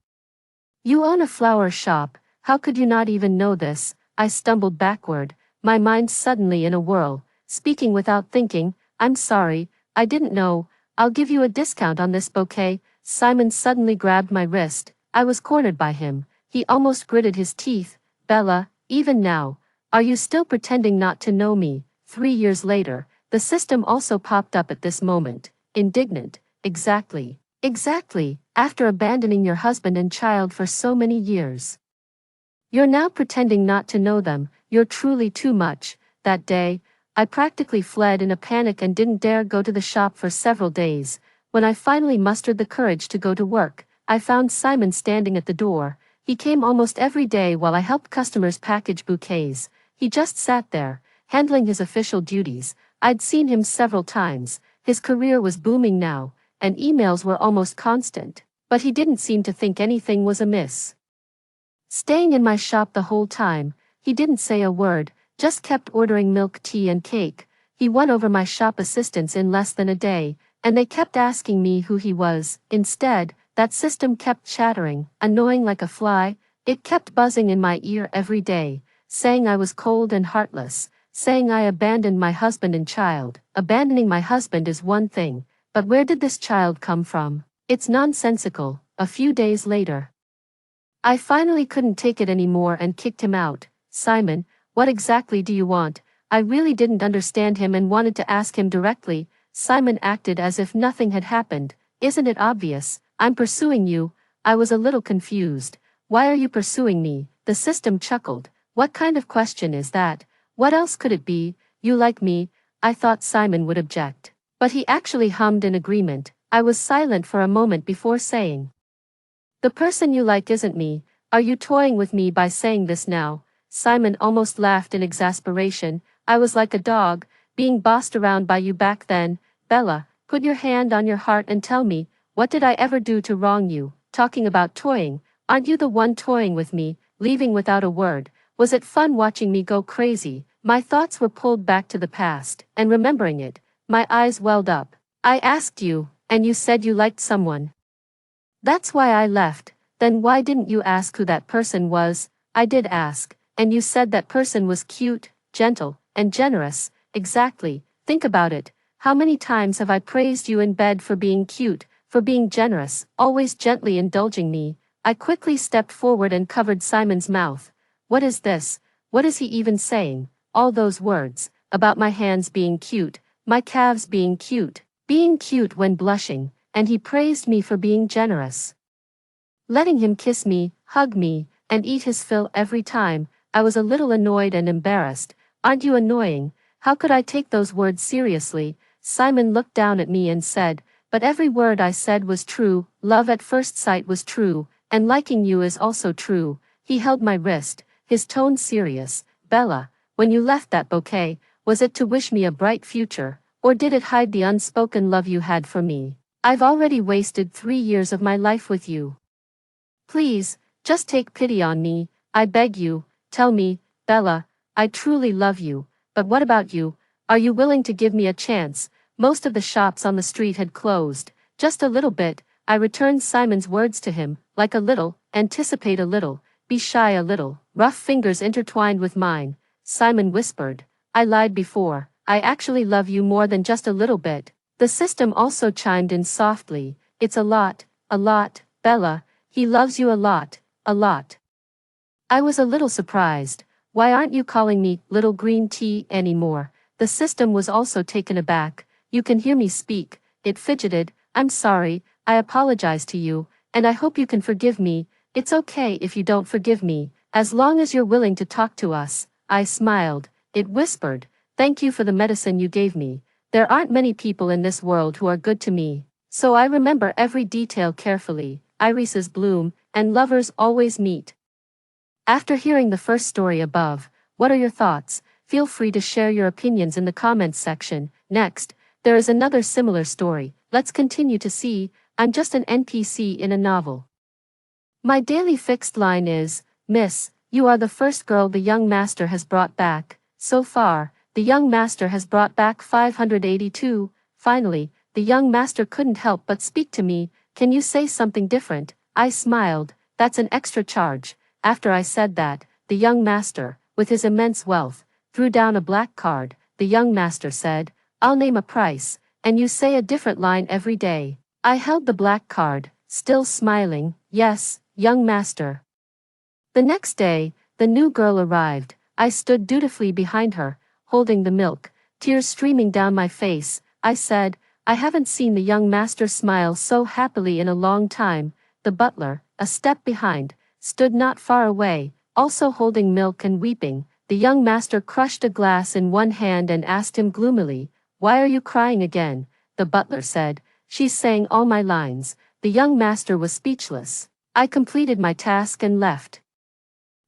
You own a flower shop, how could you not even know this? I stumbled backward, my mind suddenly in a whirl, speaking without thinking. I'm sorry, I didn't know. I'll give you a discount on this bouquet. Simon suddenly grabbed my wrist. I was cornered by him. He almost gritted his teeth. Bella, even now, are you still pretending not to know me? 3 years later, the system also popped up at this moment, indignant. Exactly. Exactly, after abandoning your husband and child for so many years. You're now pretending not to know them. You're truly too much. That day, I practically fled in a panic and didn't dare go to the shop for several days. When I finally mustered the courage to go to work, I found Simon standing at the door. He came almost every day while I helped customers package bouquets. He just sat there, handling his official duties. I'd seen him several times. His career was booming now, and emails were almost constant, but he didn't seem to think anything was amiss. Staying in my shop the whole time, he didn't say a word, just kept ordering milk tea and cake. He won over my shop assistants in less than a day, and they kept asking me who he was. Instead, that system kept chattering, annoying like a fly. It kept buzzing in my ear every day, saying I was cold and heartless, saying I abandoned my husband and child. Abandoning my husband is one thing, but where did this child come from? It's nonsensical. A few days later, I finally couldn't take it anymore and kicked him out. Simon, what exactly do you want? I really didn't understand him and wanted to ask him directly. Simon acted as if nothing had happened. Isn't it obvious? I'm pursuing you. I was a little confused. Why are you pursuing me? The system chuckled. What kind of question is that? What else could it be? You like me? I thought Simon would object. But he actually hummed in agreement. I was silent for a moment before saying, the person you like isn't me. Are you toying with me by saying this now? Simon almost laughed in exasperation. I was like a dog, being bossed around by you back then. Bella, put your hand on your heart and tell me, what did I ever do to wrong you? Talking about toying, aren't you the one toying with me, leaving without a word? Was it fun watching me go crazy? My thoughts were pulled back to the past, and remembering it, my eyes welled up. I asked you, and you said you liked someone. That's why I left. Then why didn't you ask who that person was? I did ask, and you said that person was cute, gentle, and generous. Exactly. Think about it. How many times have I praised you in bed for being cute, for being generous, always gently indulging me? I quickly stepped forward and covered Simon's mouth. What is this? What is he even saying? All those words, about my hands being cute, my calves being cute when blushing, and he praised me for being generous. Letting him kiss me, hug me, and eat his fill every time, I was a little annoyed and embarrassed. Aren't you annoying? How could I take those words seriously? Simon looked down at me and said, but every word I said was true. Love at first sight was true, and liking you is also true. He held my wrist, his tone serious. Bella, when you left that bouquet, was it to wish me a bright future, or did it hide the unspoken love you had for me? I've already wasted 3 years of my life with you. Please, just take pity on me, I beg you. Tell me, Bella, I truly love you, but what about you? Are you willing to give me a chance? Most of the shops on the street had closed. Just a little bit. I returned Simon's words to him, like a little, anticipate a little, be shy a little. Rough fingers intertwined with mine. Simon whispered, I lied before. I actually love you more than just a little bit. The system also chimed in softly. It's a lot, Bella. He loves you a lot, a lot. I was a little surprised. Why aren't you calling me Little Green Tea anymore? The system was also taken aback. You can hear me speak. It fidgeted. I'm sorry. I apologize to you, and I hope you can forgive me. It's okay if you don't forgive me, as long as you're willing to talk to us. I smiled. It whispered, thank you for the medicine you gave me. There aren't many people in this world who are good to me, so I remember every detail carefully. Irises bloom, and lovers always meet. After hearing the first story above, what are your thoughts? Feel free to share your opinions in the comments section. Next, there is another similar story. Let's continue to see. I'm just an NPC in a novel. My daily fixed line is, Miss, you are the first girl the young master has brought back. So far, the young master has brought back 582. Finally, the young master couldn't help but speak to me. Can you say something different? I smiled. That's an extra charge. After I said that, the young master, with his immense wealth, threw down a black card. The young master said, I'll name a price, and you say a different line every day. I held the black card, still smiling. Yes, young master. The next day, the new girl arrived. I stood dutifully behind her, holding the milk, tears streaming down my face. I said, I haven't seen the young master smile so happily in a long time. The butler, a step behind, stood not far away, also holding milk and weeping. The young master crushed a glass in one hand and asked him gloomily, Why are you crying again? The butler said, She's saying all my lines. The young master was speechless. I completed my task and left,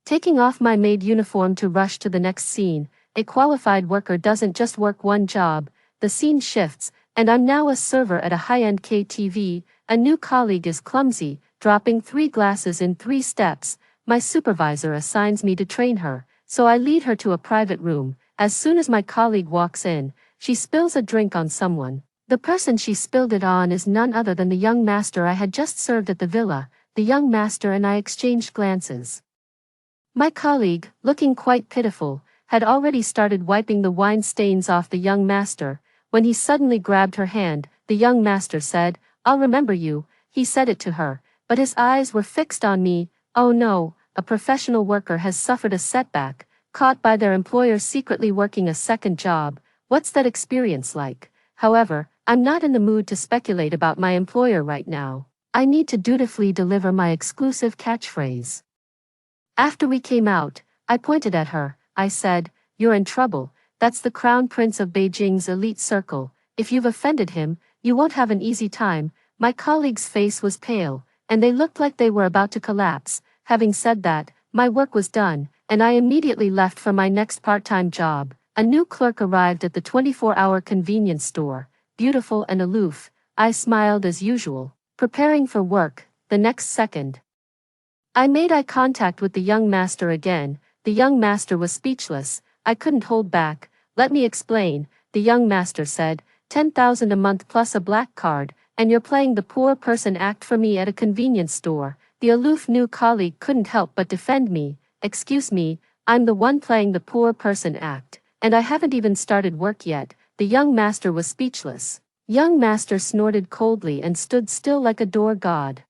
taking off my maid uniform to rush to the next scene. A qualified worker doesn't just work one job. The scene shifts, and I'm now a server at a high-end KTV. A new colleague is clumsy, dropping 3 glasses in 3 steps. My supervisor assigns me to train her, so I lead her to a private room. As soon as my colleague walks in, she spills a drink on someone. The person she spilled it on is none other than the young master I had just served at the villa. The young master and I exchanged glances. My colleague, looking quite pitiful, had already started wiping the wine stains off the young master, when he suddenly grabbed her hand. The young master said, "I'll remember you." He said it to her, but his eyes were fixed on me. Oh no, a professional worker has suffered a setback, caught by their employer secretly working a second job. What's that experience like? However, I'm not in the mood to speculate about my employer right now. I need to dutifully deliver my exclusive catchphrase. After we came out, I pointed at her. I said, "You're in trouble. That's the Crown Prince of Beijing's elite circle. If you've offended him, you won't have an easy time." My colleague's face was pale, and they looked like they were about to collapse. Having said that, my work was done, and I immediately left for my next part-time job. A new clerk arrived at the 24-hour convenience store, beautiful and aloof. I smiled as usual, preparing for work. The next second, I made eye contact with the young master again. The young master was speechless. I couldn't hold back. "Let me explain," the young master said. 10,000 a month plus a black card, and you're playing the poor person act for me at a convenience store." The aloof new colleague couldn't help but defend me. "Excuse me, I'm the one playing the poor person act, and I haven't even started work yet." The young master was speechless. Young master snorted coldly and stood still like a door god.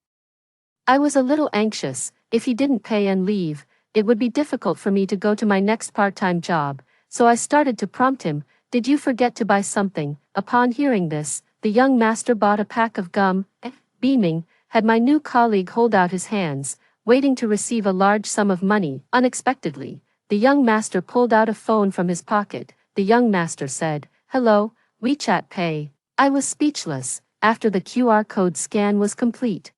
I was a little anxious. If he didn't pay and leave, it would be difficult for me to go to my next part-time job, so I started to prompt him. "Did you forget to buy something?" Upon hearing this, the young master bought a pack of gum. Beaming, had my new colleague hold out his hands, waiting to receive a large sum of money. Unexpectedly, the young master pulled out a phone from his pocket. The young master said, "Hello, WeChat Pay." I was speechless. After the QR code scan was complete,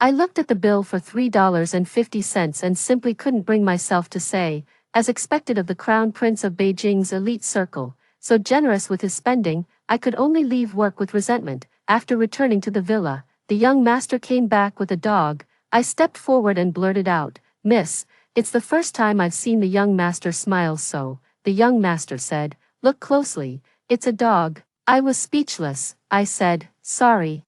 I looked at the bill for $3.50 and simply couldn't bring myself to say, as expected of the Crown Prince of Beijing's elite circle, so generous with his spending, I could only leave work with resentment. After returning to the villa, the young master came back with a dog. I stepped forward and blurted out, "Miss, it's the first time I've seen the young master smile so." The young master said, "Look closely, it's a dog." I was speechless. I said, "Sorry."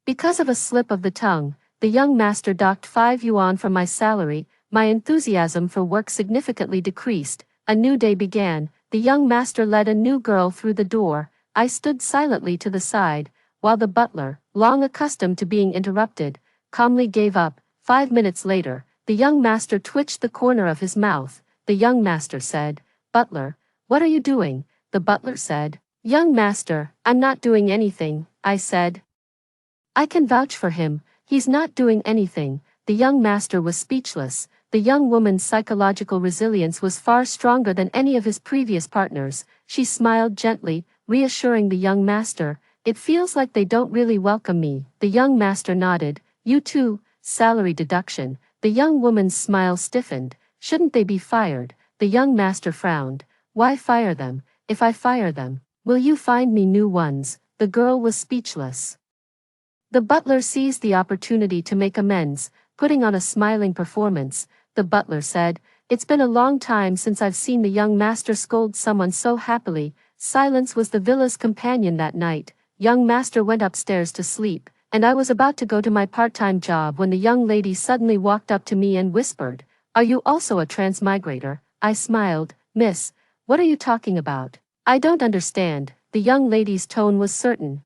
Because of a slip of the tongue, the young master docked 5 yuan from my salary. My enthusiasm for work significantly decreased. A new day began. The young master led a new girl through the door. I stood silently to the side, while the butler, long accustomed to being interrupted, calmly gave up. 5 minutes later, the young master twitched the corner of his mouth. The young master said, "Butler, what are you doing?" The butler said, "Young master, I'm not doing anything," I said. "I can vouch for him, he's not doing anything." The young master was speechless. The young woman's psychological resilience was far stronger than any of his previous partners. She smiled gently, reassuring the young master. "It feels like they don't really welcome me." The young master nodded. "You too, salary deduction." The young woman's smile stiffened. "Shouldn't they be fired?" The young master frowned. "Why fire them? If I fire them, will you find me new ones?" The girl was speechless. The butler seized the opportunity to make amends, putting on a smiling performance. The butler said, "It's been a long time since I've seen the young master scold someone so happily." Silence was the villa's companion that night. Young master went upstairs to sleep, and I was about to go to my part-time job when the young lady suddenly walked up to me and whispered, "Are you also a transmigrator?" I smiled. "Miss, what are you talking about? I don't understand." The young lady's tone was certain.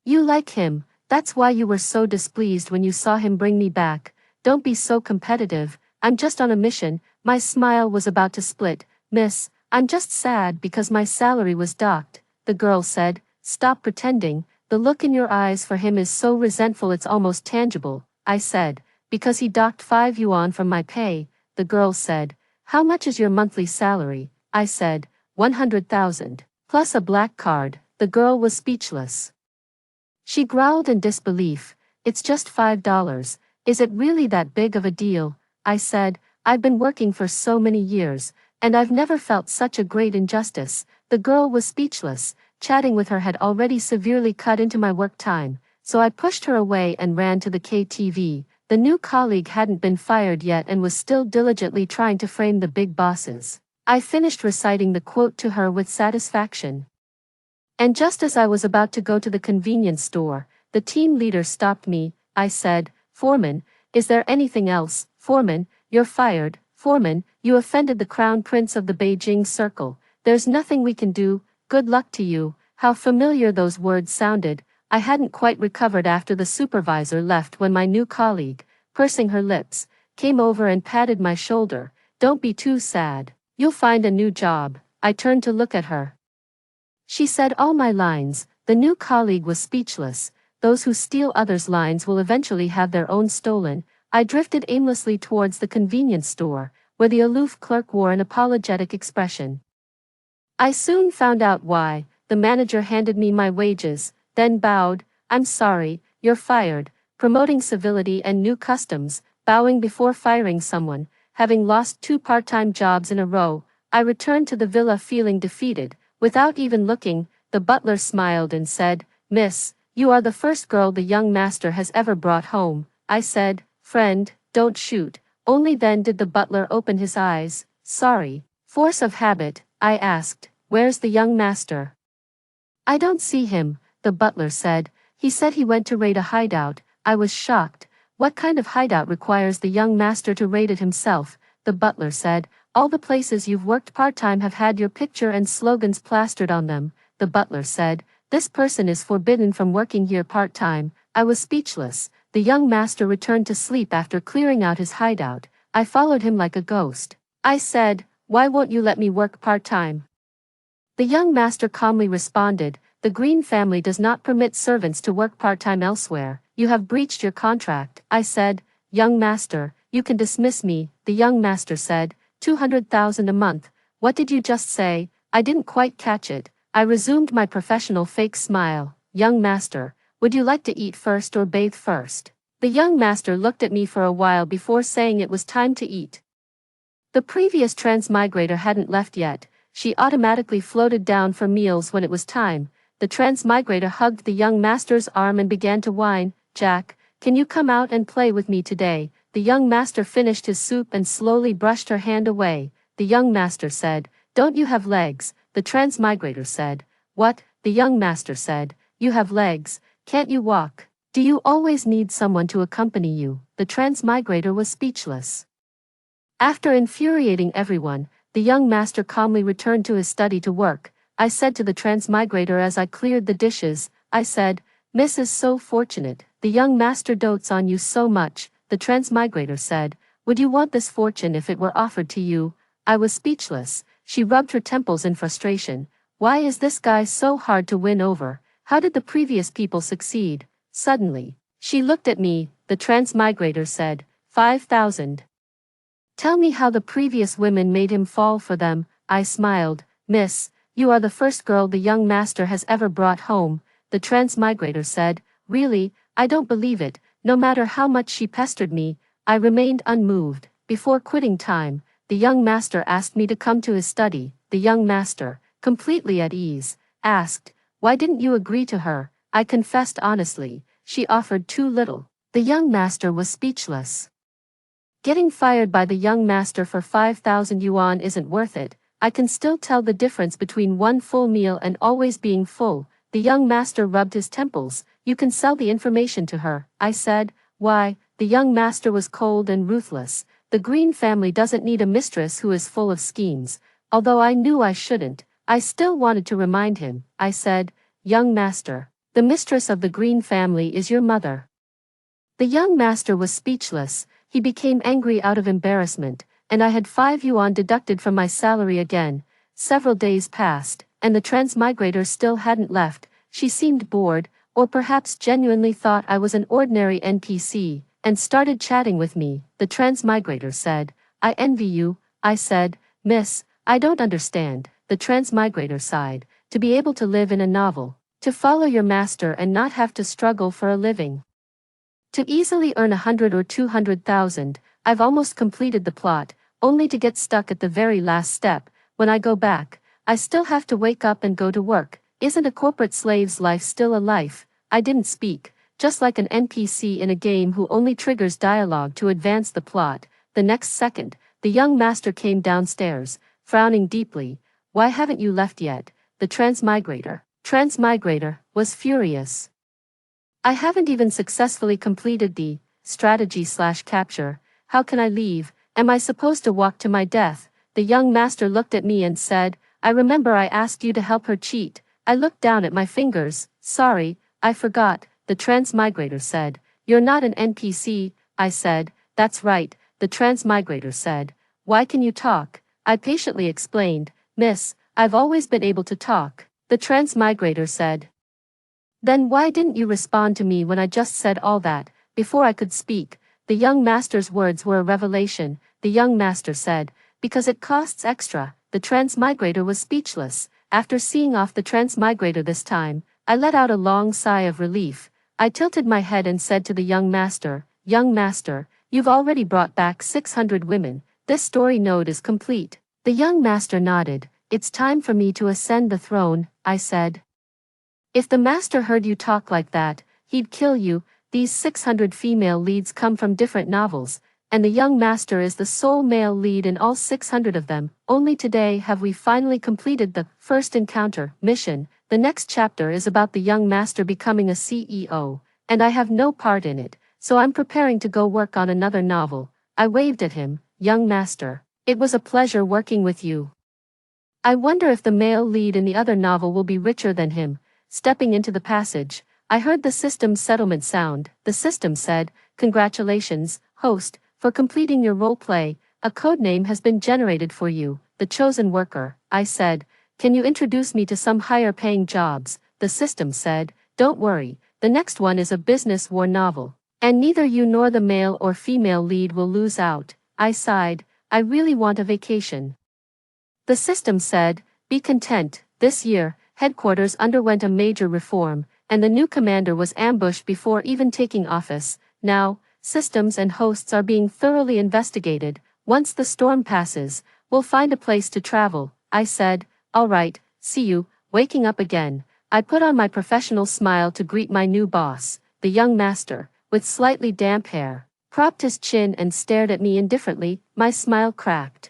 "You like him. That's why you were so displeased when you saw him bring me back. Don't be so competitive. I'm just on a mission." My smile was about to split. "Miss, I'm just sad because my salary was docked." The girl said, "Stop pretending. The look in your eyes for him is so resentful it's almost tangible." I said, "Because he docked 5 yuan from my pay." The girl said, "How much is your monthly salary?" I said, 100,000, plus a black card." The girl was speechless. She growled in disbelief. "It's just $5. Is it really that big of a deal?" I said, "I've been working for so many years, and I've never felt such a great injustice." The girl was speechless. Chatting with her had already severely cut into my work time, so I pushed her away and ran to the KTV. The new colleague hadn't been fired yet and was still diligently trying to frame the big bosses. I finished reciting the quote to her with satisfaction. And just as I was about to go to the convenience store, the team leader stopped me. I said, "Foreman, is there anything else?" "Foreman, you're fired. Foreman, you offended the crown prince of the Beijing Circle. There's nothing we can do. Good luck to you." How familiar those words sounded. I hadn't quite recovered after the supervisor left when my new colleague, pursing her lips, came over and patted my shoulder. "Don't be too sad. You'll find a new job." I turned to look at her. She said all my lines. The new colleague was speechless. Those who steal others' lines will eventually have their own stolen. I drifted aimlessly towards the convenience store, where the aloof clerk wore an apologetic expression. I soon found out why. The manager handed me my wages, then bowed. "I'm sorry, you're fired," promoting civility and new customs, bowing before firing someone. Having lost 2 part-time jobs in a row, I returned to the villa feeling defeated. Without even looking, the butler smiled and said, "Miss, you are the first girl the young master has ever brought home." I said, "Friend, don't shoot." Only then did the butler open his eyes. "Sorry." Force of habit, I asked, "Where's the young master?" "I don't see him," the butler said. "He said he went to raid a hideout." I was shocked. "What kind of hideout requires the young master to raid it himself?" The butler said, "All the places you've worked part-time have had your picture and slogans plastered on them." The butler said, "This person is forbidden from working here part-time." I was speechless. The young master returned to sleep after clearing out his hideout. I followed him like a ghost. I said, "Why won't you let me work part-time?" The young master calmly responded, "The Green family does not permit servants to work part-time elsewhere. You have breached your contract." I said, "Young master, you can dismiss me." The young master said, 200,000 a month. What did you just say? I didn't quite catch it. I resumed my professional fake smile. "Young master, would you like to eat first or bathe first?" The young master looked at me for a while before saying it was time to eat. The previous transmigrator hadn't left yet. She automatically floated down for meals when it was time. The transmigrator hugged the young master's arm and began to whine. "Jack, can you come out and play with me today?" The young master finished his soup and slowly brushed her hand away. The young master said, "Don't you have legs?" The transmigrator said. "What?" The young master said, "You have legs. Can't you walk? Do you always need someone to accompany you?" The transmigrator was speechless. After infuriating everyone, the young master calmly returned to his study to work. I said to the transmigrator as I cleared the dishes, I said, "Miss is so fortunate. The young master dotes on you so much." The transmigrator said, "Would you want this fortune if it were offered to you?" I was speechless. She rubbed her temples in frustration. Why is this guy so hard to win over? How did the previous people succeed? Suddenly, she looked at me. The transmigrator said, 5,000. Tell me how the previous women made him fall for them. I smiled. "Miss, you are the first girl the young master has ever brought home." The transmigrator said, "Really, I don't believe it." No matter how much she pestered me, I remained unmoved. Before quitting time, the young master asked me to come to his study. The young master, completely at ease, asked, "Why didn't you agree to her?" I confessed honestly, "She offered too little." The young master was speechless. Getting fired by the young master for 5,000 yuan isn't worth it. I can still tell the difference between one full meal and always being full. The young master rubbed his temples. "You can sell the information to her," I said. "Why?" The young master was cold and ruthless. "The Green family doesn't need a mistress who is full of schemes." Although I knew I shouldn't, I still wanted to remind him. I said, "Young master, the mistress of the Green family is your mother." The young master was speechless. He became angry out of embarrassment, and I had 5 yuan deducted from my salary again. Several days passed, and the transmigrator still hadn't left. She seemed bored, or perhaps genuinely thought I was an ordinary NPC, and started chatting with me. The transmigrator said, "I envy you." I said, "Miss, I don't understand." The transmigrator sighed. "To be able to live in a novel, to follow your master and not have to struggle for a living, to easily earn 100 or 200,000, I've almost completed the plot, only to get stuck at the very last step. When I go back, I still have to wake up and go to work. Isn't a corporate slave's life still a life?" I didn't speak, just like an NPC in a game who only triggers dialogue to advance the plot. The next second, the young master came downstairs, frowning deeply. "Why haven't you left yet?" The transmigrator Transmigrator was furious. I haven't even successfully completed the strategy/capture. How can I leave? Am I supposed to walk to my death? The young master looked at me and said, I remember I asked you to help her cheat. I looked down at my fingers. Sorry, I forgot, the transmigrator said. You're not an NPC, I said. That's right, the transmigrator said. Why can you talk? I patiently explained. Miss, I've always been able to talk, the transmigrator said. Then why didn't you respond to me when I just said all that? Before I could speak, the young master's words were a revelation. The young master said, because it costs extra. The transmigrator was speechless. After seeing off the transmigrator this time, I let out a long sigh of relief. I tilted my head and said to the young master, you've already brought back 600 women. This story node is complete. The young master nodded. It's time for me to ascend the throne, I said. If the master heard you talk like that, he'd kill you. These 600 female leads come from different novels, and the young master is the sole male lead in all 600 of them. Only today have we finally completed the first encounter mission. The next chapter is about the young master becoming a CEO, and I have no part in it, so I'm preparing to go work on another novel. I waved at him. Young master, it was a pleasure working with you. I wonder if the male lead in the other novel will be richer than him. Stepping into the passage, I heard the system's settlement sound. The system said, congratulations, host, for completing your roleplay. A codename has been generated for you, the chosen worker. I said, can you introduce me to some higher paying jobs? The system said, don't worry, the next one is a business war novel, and neither you nor the male or female lead will lose out. I sighed, I really want a vacation. The system said, be content. This year, headquarters underwent a major reform, and the new commander was ambushed before even taking office. Now, systems and hosts are being thoroughly investigated. Once the storm passes, we'll find a place to travel. I said, all right, see you. Waking up again, I put on my professional smile to greet my new boss. The young master, with slightly damp hair, propped his chin and stared at me indifferently. My smile cracked.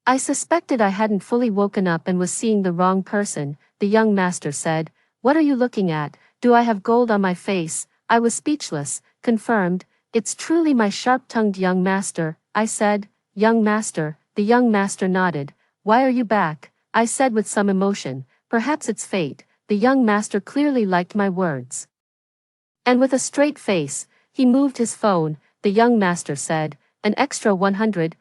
I suspected I hadn't fully woken up and was seeing the wrong person. The young master said, what are you looking at? Do I have gold on my face? I was speechless. Confirmed, it's truly my sharp-tongued young master. I said, young master. The young master nodded. Why are you back? I said with some emotion. Perhaps it's fate. The young master clearly liked my words. And with a straight face, he moved his phone. The young master said, an extra 100,000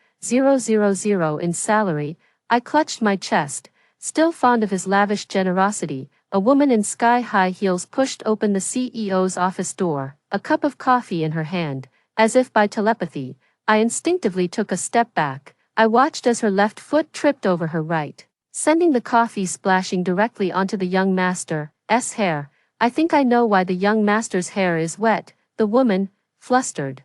in salary. I clutched my chest. Still fond of his lavish generosity, a woman in sky-high heels pushed open the CEO's office door, a cup of coffee in her hand. As if by telepathy, I instinctively took a step back. I watched as her left foot tripped over her right, sending the coffee splashing directly onto the young master's hair. I think I know why the young master's hair is wet. The woman, flustered,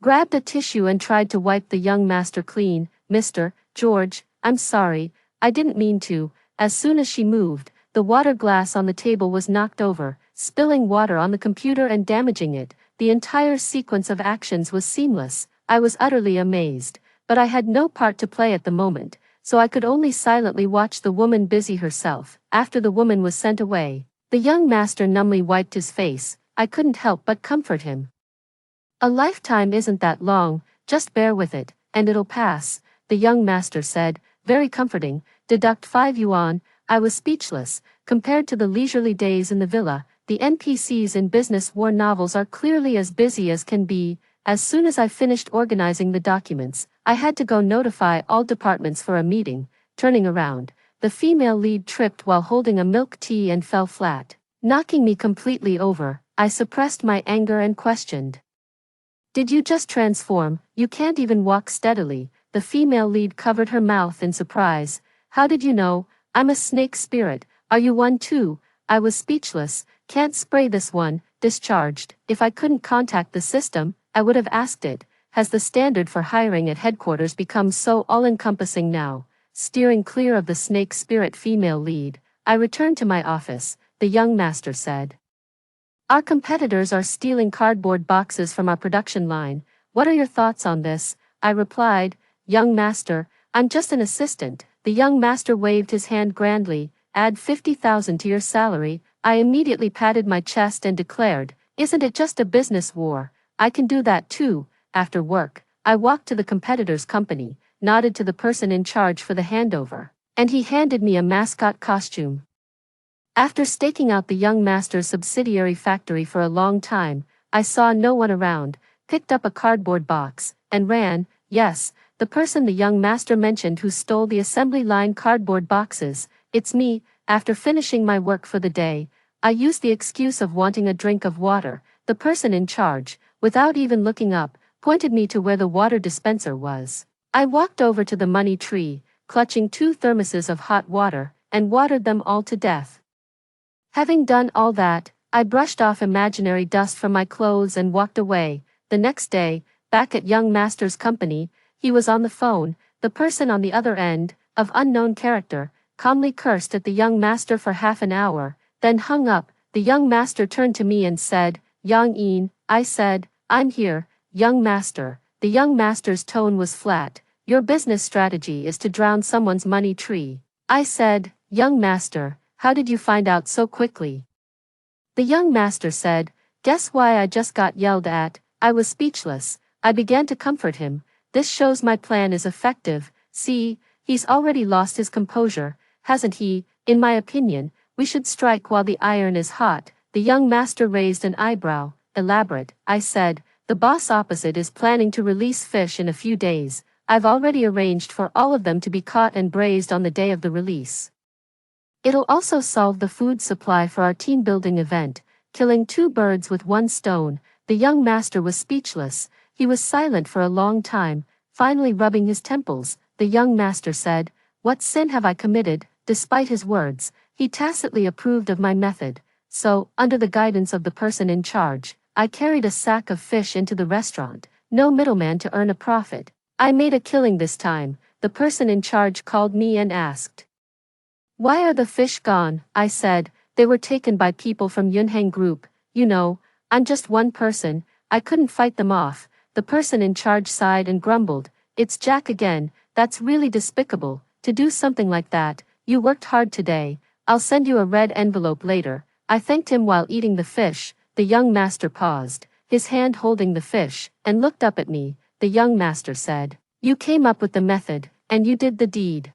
grabbed a tissue and tried to wipe the young master clean. Mr. George, I'm sorry, I didn't mean to. As soon as she moved, the water glass on the table was knocked over, spilling water on the computer and damaging it. The entire sequence of actions was seamless. I was utterly amazed, but I had no part to play at the moment, so I could only silently watch the woman busy herself. After the woman was sent away, the young master numbly wiped his face. I couldn't help but comfort him. A lifetime isn't that long, just bear with it, and it'll pass, the young master said, very comforting. Deduct 5 yuan. I was speechless. Compared to the leisurely days in the villa, the NPCs in business war novels are clearly as busy as can be. As soon as I finished organizing the documents, I had to go notify all departments for a meeting. Turning around, the female lead tripped while holding a milk tea and fell flat, knocking me completely over. I suppressed my anger and questioned, did you just transform? You can't even walk steadily. The female lead covered her mouth in surprise. How did you know? I'm a snake spirit. Are you one too? I was speechless. Can't spray this one. Discharged. If I couldn't contact the system, I would have asked it. Has the standard for hiring at headquarters become so all-encompassing now? Steering clear of the snake spirit female lead, I returned to my office. The young master said, our competitors are stealing cardboard boxes from our production line. What are your thoughts on this? I replied, young master, I'm just an assistant. The young master waved his hand grandly. add 50,000 to your salary. I immediately patted my chest and declared, isn't it just a business war? I can do that too. After work, I walked to the competitor's company, nodded to the person in charge for the handover, and he handed me a mascot costume. After staking out the young master's subsidiary factory for a long time, I saw no one around, picked up a cardboard box, and ran. Yes, the person the young master mentioned who stole the assembly line cardboard boxes, it's me. After finishing my work for the day, I used the excuse of wanting a drink of water. The person in charge, without even looking up, pointed me to where the water dispenser was. I walked over to the money tree, clutching 2 thermoses of hot water, and watered them all to death. Having done all that, I brushed off imaginary dust from my clothes and walked away. The next day, back at young master's company, he was on the phone. The person on the other end, of unknown character, calmly cursed at the young master for half an hour, then hung up. The young master turned to me and said, Yang In. I said, I'm here, young master. The young master's tone was flat. Your business strategy is to drown someone's money tree. I said, young master, how did you find out so quickly? The young master said, guess why I just got yelled at. I was speechless. I began to comfort him. This shows my plan is effective. See, he's already lost his composure, hasn't he? In my opinion, we should strike while the iron is hot. The young master raised an eyebrow. Elaborate, I said. The boss opposite is planning to release fish in a few days. I've already arranged for all of them to be caught and braised on the day of the release. It'll also solve the food supply for our team building event, killing 2 birds with 1 stone. The young master was speechless. He was silent for a long time, finally rubbing his temples. The young master said, what sin have I committed? Despite his words, he tacitly approved of my method. So, under the guidance of the person in charge, I carried a sack of fish into the restaurant. No middleman to earn a profit. I made a killing this time. The person in charge called me and asked, why are the fish gone? I said, they were taken by people from Yunheng Group. You know, I'm just one person. I couldn't fight them off. The person in charge sighed and grumbled, it's Jack again. That's really despicable, to do something like that. You worked hard today. I'll send you a red envelope later. I thanked him while eating the fish. The young master paused, his hand holding the fish, and looked up at me. The young master said, you came up with the method, and you did the deed.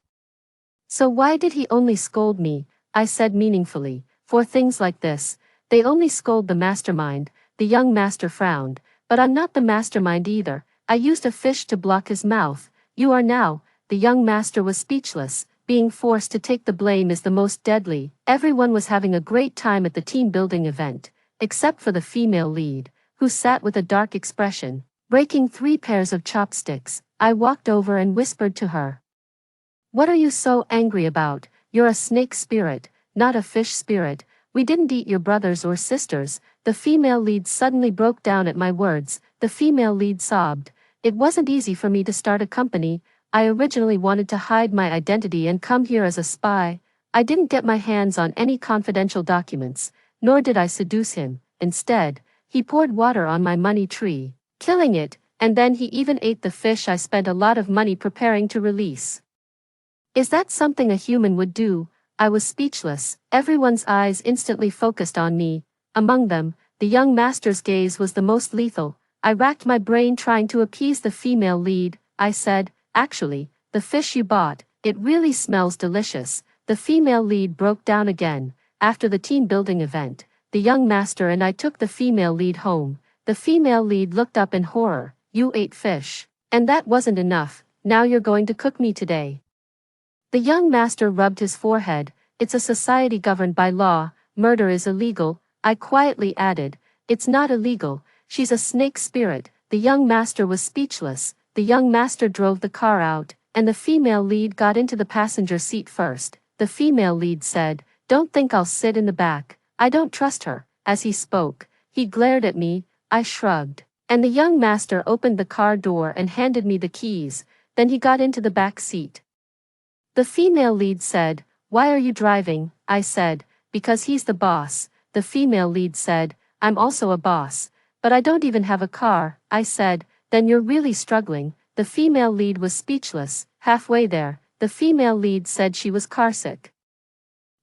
So why did he only scold me? I said meaningfully, for things like this, they only scold the mastermind. The young master frowned, but I'm not the mastermind either. I used a fish to block his mouth. You are now. The young master was speechless. Being forced to take the blame is the most deadly. Everyone was having a great time at the team building event, except for the female lead, who sat with a dark expression, breaking 3 pairs of chopsticks. I walked over and whispered to her, what are you so angry about? You're a snake spirit, not a fish spirit. We didn't eat your brothers or sisters. The female lead suddenly broke down at my words. The female lead sobbed. It wasn't easy for me to start a company. I originally wanted to hide my identity and come here as a spy. I didn't get my hands on any confidential documents, nor did I seduce him. Instead, he poured water on my money tree, killing it, and then he even ate the fish I spent a lot of money preparing to release. Is that something a human would do? I was speechless. Everyone's eyes instantly focused on me. Among them, the young master's gaze was the most lethal. I racked my brain trying to appease the female lead. I said, actually, the fish you bought, it really smells delicious. The female lead broke down again. After the team building event, the young master and I took the female lead home. The female lead looked up in horror. You ate fish. And that wasn't enough. Now you're going to cook me today. The young master rubbed his forehead. It's a society governed by law. Murder is illegal. I quietly added, it's not illegal. She's a snake spirit. The young master was speechless. The young master drove the car out, and the female lead got into the passenger seat first. The female lead said, don't think I'll sit in the back. I don't trust her. As he spoke, he glared at me. I shrugged. And the young master opened the car door and handed me the keys. Then he got into the back seat. The female lead said, why are you driving? I said, because he's the boss. The female lead said, I'm also a boss, but I don't even have a car. I said, then you're really struggling. The female lead was speechless. Halfway there, the female lead said she was carsick.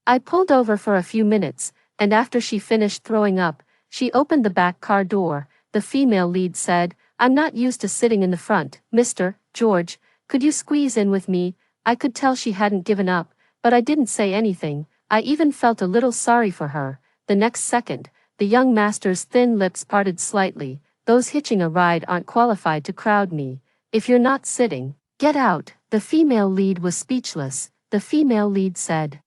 I pulled over for a few minutes, and after she finished throwing up, she opened the back car door. The female lead said, "I'm not used to sitting in the front, Mr. George. Could you squeeze in with me?" I could tell she hadn't given up, but I didn't say anything. I even felt a little sorry for her. The next second, the young master's thin lips parted slightly. "Those hitching a ride aren't qualified to crowd me. If you're not sitting, get out." The female lead was speechless. The female lead said,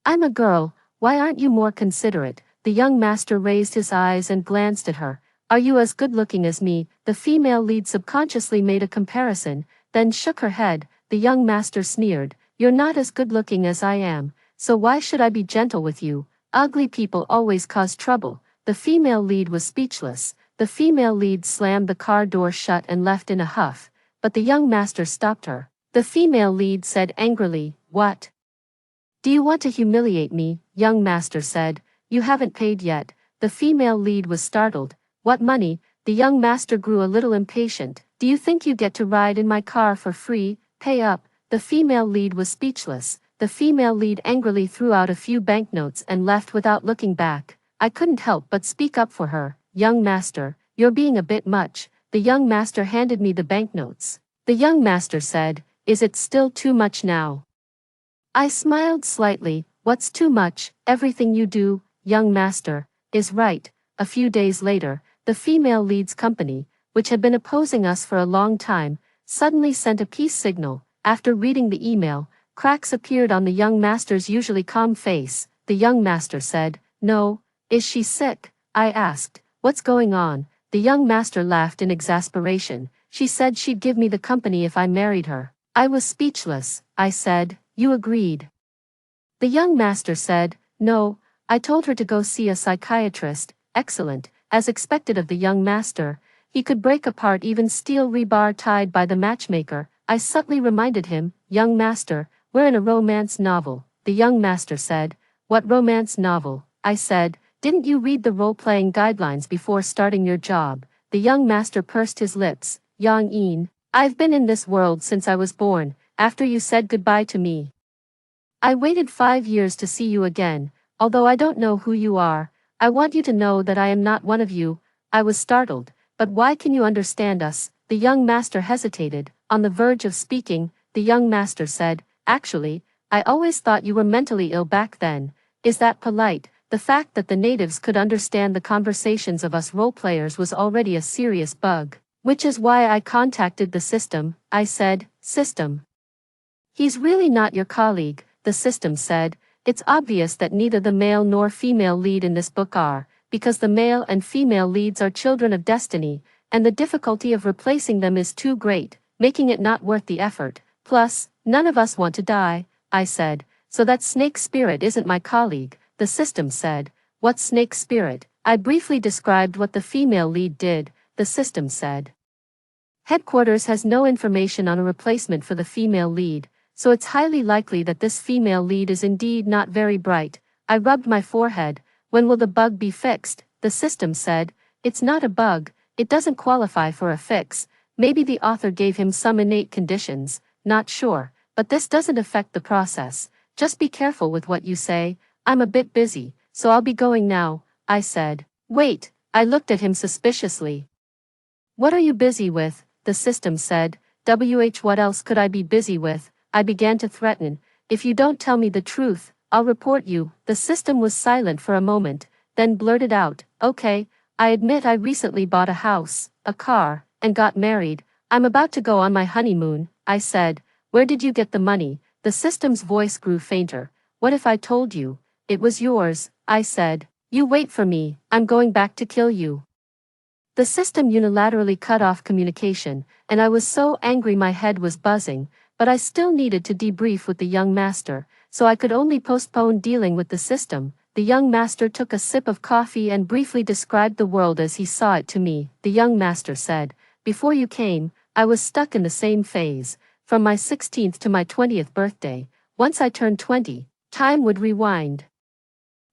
"I'm a girl, why aren't you more considerate?" The young master raised his eyes and glanced at her. "Are you as good-looking as me?" The female lead subconsciously made a comparison, then shook her head. The young master sneered, "You're not as good-looking as I am, so why should I be gentle with you? Ugly people always cause trouble." The female lead was speechless. The female lead slammed the car door shut and left in a huff, but the young master stopped her. The female lead said angrily, "What? Do you want to humiliate me?" Young master said, "You haven't paid yet." The female lead was startled. "What money?" The young master grew a little impatient. "Do you think you get to ride in my car for free? Pay up." The female lead was speechless. The female lead angrily threw out a few banknotes and left without looking back. I couldn't help but speak up for her. "Young master, you're being a bit much." The young master handed me the banknotes. The young master said, "Is it still too much now?" I smiled slightly. "What's too much? Everything you do, young master, is right." A few days later, the female lead's company, which had been opposing us for a long time, suddenly sent a peace signal. After reading the email, cracks appeared on the young master's usually calm face. The young master said, "No." "Is she sick?" I asked. "What's going on?" The young master laughed in exasperation. "She said she'd give me the company if I married her." I was speechless. I said, "You agreed?" The young master said, "No, I told her to go see a psychiatrist." Excellent. As expected of the young master, he could break apart even steel rebar tied by the matchmaker. I subtly reminded him, "Young master, we're in a romance novel." The young master said, "What romance novel?" I said, "Didn't you read the role-playing guidelines before starting your job?" The young master pursed his lips. "Yang-een, I've been in this world since I was born, after you said goodbye to me. I waited 5 years to see you again. Although I don't know who you are, I want you to know that I am not one of you." I was startled. "But why can you understand us?" The young master hesitated. On the verge of speaking, the young master said, "Actually, I always thought you were mentally ill back then." "Is that polite?" The fact that the natives could understand the conversations of us role-players was already a serious bug. "Which is why I contacted the system," I said. "System? He's really not your colleague," the system said. "It's obvious that neither the male nor female lead in this book are, because the male and female leads are children of destiny, and the difficulty of replacing them is too great, making it not worth the effort. Plus, none of us want to die." I said, "So that snake spirit isn't my colleague," the system said. "What snake spirit?" I briefly described what the female lead did. The system said, "Headquarters has no information on a replacement for the female lead, so it's highly likely that this female lead is indeed not very bright." I rubbed my forehead. "When will the bug be fixed?" The system said, "It's not a bug, it doesn't qualify for a fix. Maybe the author gave him some innate conditions, not sure, but this doesn't affect the process. Just be careful with what you say. I'm a bit busy, so I'll be going now," I said. "Wait," I looked at him suspiciously. "What are you busy with?" The system said. What else could I be busy with?" I began to threaten. "If you don't tell me the truth, I'll report you." The system was silent for a moment, then blurted out, "Okay, I admit I recently bought a house, a car, and got married. I'm about to go on my honeymoon." I said, "Where did you get the money?" The system's voice grew fainter. "What if I told you it was yours?" I said. "You wait for me, I'm going back to kill you." The system unilaterally cut off communication, and I was so angry my head was buzzing, but I still needed to debrief with the young master, so I could only postpone dealing with the system. The young master took a sip of coffee and briefly described the world as he saw it to me. The young master said, "Before you came, I was stuck in the same phase, from my 16th to my 20th birthday. Once I turned 20, time would rewind.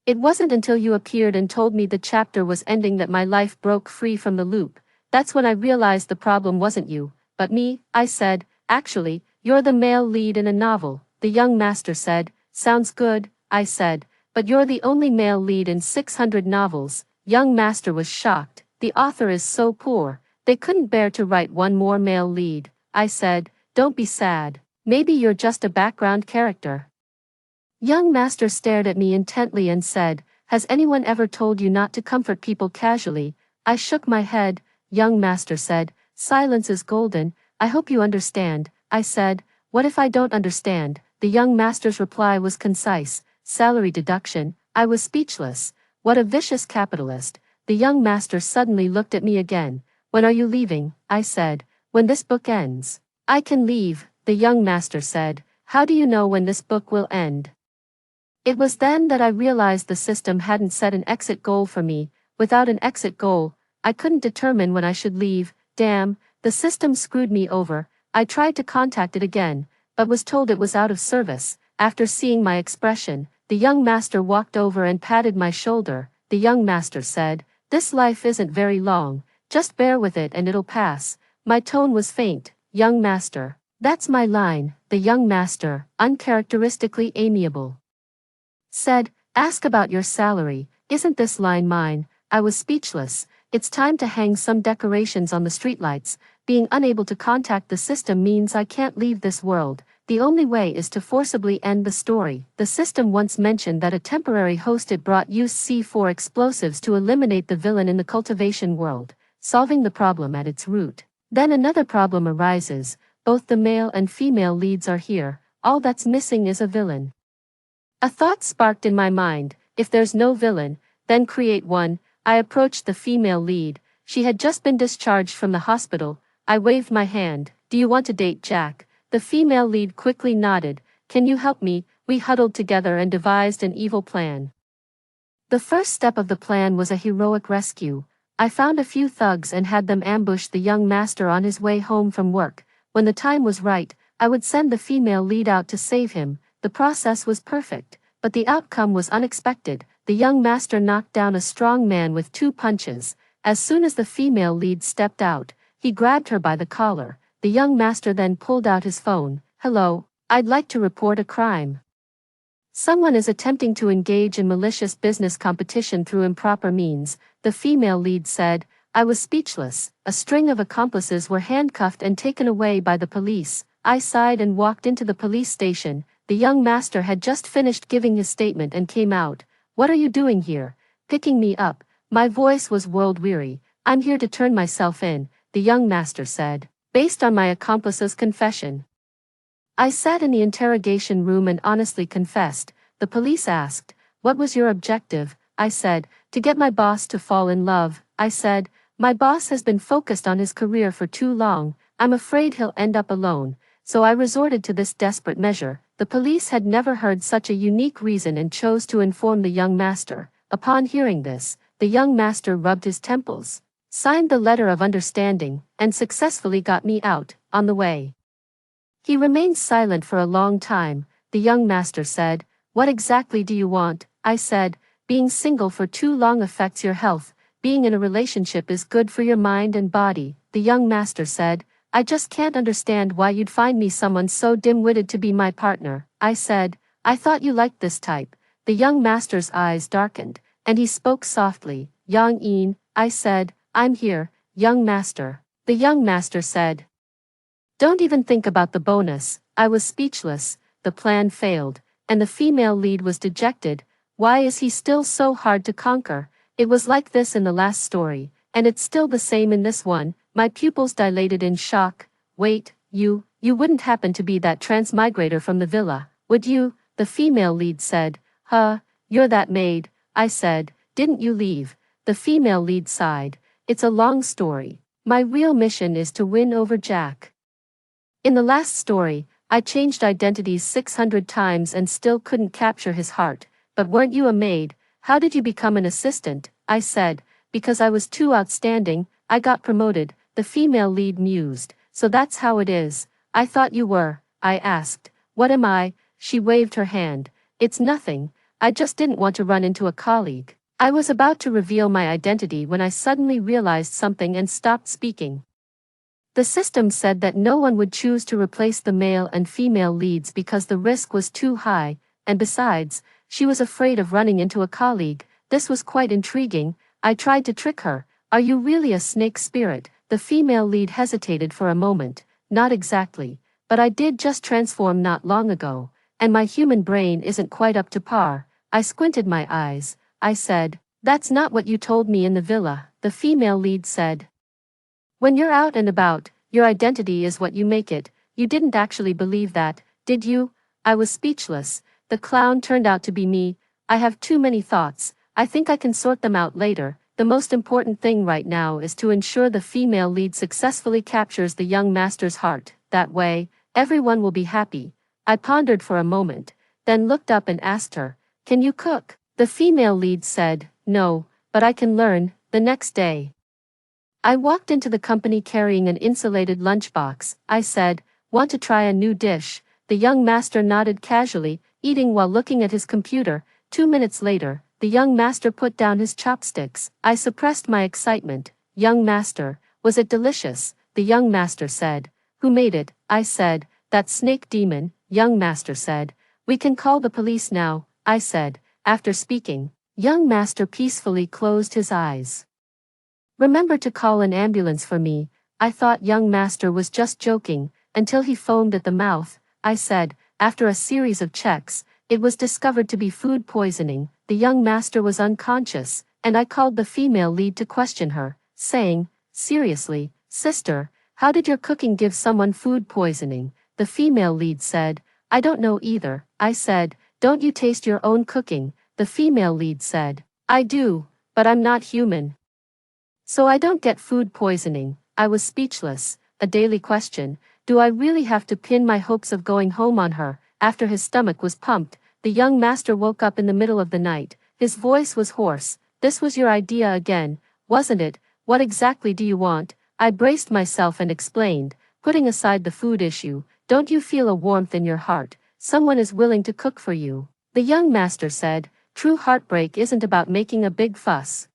It wasn't until you appeared and told me the chapter was ending that my life broke free from the loop. That's when I realized the problem wasn't you, but me." I said, "Actually, you're the male lead in a novel." The young master said, "Sounds good." I said, but you're the only male lead in 600 novels. Young master was shocked. The author is so poor, they couldn't bear to write one more male lead. I said, don't be sad. Maybe you're just a background character. Young master stared at me intently and said, has anyone ever told you not to comfort people casually? I shook my head. Young master said, silence is golden, I hope you understand. I said, what if I don't understand? The young master's reply was concise, salary deduction. I was speechless. What a vicious capitalist. The young master suddenly looked at me again. When are you leaving? I said, when this book ends. I can leave, the young master said. How do you know when this book will end? It was then that I realized the system hadn't set an exit goal for me. Without an exit goal, I couldn't determine when I should leave. Damn, the system screwed me over. I tried to contact it again, but was told it was out of service. After seeing my expression, the young master walked over and patted my shoulder. The young master said, this life isn't very long, just bear with it and it'll pass. My tone was faint. Young master. That's my line. The young master, uncharacteristically amiable, said, ask about your salary. Isn't this line mine? I was speechless. It's time to hang some decorations on the streetlights. Being unable to contact the system means I can't leave this world. The only way is to forcibly end the story. The system once mentioned that a temporary host it brought used C4 explosives to eliminate the villain in the cultivation world, solving the problem at its root. Then another problem arises. Both the male and female leads are here. All that's missing is a villain. A thought sparked in my mind. If there's no villain, then create one. I approached the female lead. She had just been discharged from the hospital. I waved my hand. Do you want to date Jack? The female lead quickly nodded. Can you help me? We huddled together and devised an evil plan. The first step of the plan was a heroic rescue. I found a few thugs and had them ambush the young master on his way home from work. When the time was right, I would send the female lead out to save him. The process was perfect, but the outcome was unexpected. The young master knocked down a strong man with 2 punches. As soon as the female lead stepped out, he grabbed her by the collar. The young master then pulled out his phone. Hello, I'd like to report a crime. Someone is attempting to engage in malicious business competition through improper means, the female lead said. I was speechless. A string of accomplices were handcuffed and taken away by the police. I sighed and walked into the police station. The young master had just finished giving his statement and came out. What are you doing here? Picking me up. My voice was world-weary. I'm here to turn myself in, the young master said, based on my accomplice's confession. I sat in the interrogation room and honestly confessed. The police asked, what was your objective? I said, to get my boss to fall in love. I said, my boss has been focused on his career for too long. I'm afraid he'll end up alone. So I resorted to this desperate measure. The police had never heard such a unique reason and chose to inform the young master. Upon hearing this, the young master rubbed his temples, signed the letter of understanding, and successfully got me out. On the way, he remained silent for a long time. The young master said, what exactly do you want? I said, being single for too long affects your health. Being in a relationship is good for your mind and body. The young master said, I just can't understand why you'd find me someone so dim-witted to be my partner. I said, I thought you liked this type. The young master's eyes darkened, and he spoke softly. Yang-in, I said, I'm here, young master. The young master said, don't even think about the bonus. I was speechless. The plan failed, and the female lead was dejected. Why is he still so hard to conquer? It was like this in the last story, and it's still the same in this one. My pupils dilated in shock. Wait, you wouldn't happen to be that transmigrator from the villa, would you? The female lead said. You're that maid. I said, didn't you leave? The female lead sighed. It's a long story. My real mission is to win over Jack. In the last story, I changed identities 600 times and still couldn't capture his heart. But weren't you a maid? How did you become an assistant? I said, because I was too outstanding, I got promoted. The female lead mused. So that's how it is. I thought you were. I asked. What am I? She waved her hand. It's nothing. I just didn't want to run into a colleague. I was about to reveal my identity when I suddenly realized something and stopped speaking. The system said that no one would choose to replace the male and female leads because the risk was too high, and besides, She was afraid of running into a colleague. This was quite intriguing. I tried to trick her. Are you really a snake spirit? The female lead hesitated for a moment. Not exactly. But I did just transform not long ago, and my human brain isn't quite up to par. I squinted my eyes. I said, "That's not what you told me in the villa," the female lead said. "When you're out and about, your identity is what you make it. You didn't actually believe that, did you?" I was speechless. The clown turned out to be me. I have too many thoughts. I think I can sort them out later. The most important thing right now is to ensure the female lead successfully captures the young master's heart. That way, everyone will be happy. I pondered for a moment, then looked up and asked her, "Can you cook?" The female lead said, "No, but I can learn." The next day, I walked into the company carrying an insulated lunchbox. I said, "Want to try a new dish?" The young master nodded casually, eating while looking at his computer. 2 minutes later, the young master put down his chopsticks. I suppressed my excitement. "Young master, was it delicious?" The young master said. "Who made it?" I said. "That snake demon." Young master said. "We can call the police now," I said. After speaking, young master peacefully closed his eyes. "Remember to call an ambulance for me." I thought young master was just joking, until he foamed at the mouth. I said, after a series of checks, it was discovered to be food poisoning. The young master was unconscious, and I called the female lead to question her, saying, "Seriously, sister, how did your cooking give someone food poisoning?" The female lead said, "I don't know either." I said, "Don't you taste your own cooking?" The female lead said, "I do, but I'm not human, so I don't get food poisoning." I was speechless. A daily question. Do I really have to pin my hopes of going home on her? After his stomach was pumped, the young master woke up in the middle of the night. His voice was hoarse. "This was your idea again, wasn't it? What exactly do you want?" I braced myself and explained, putting aside the food issue. "Don't you feel a warmth in your heart? Someone is willing to cook for you." The young master said, "True heartbreak isn't about making a big fuss."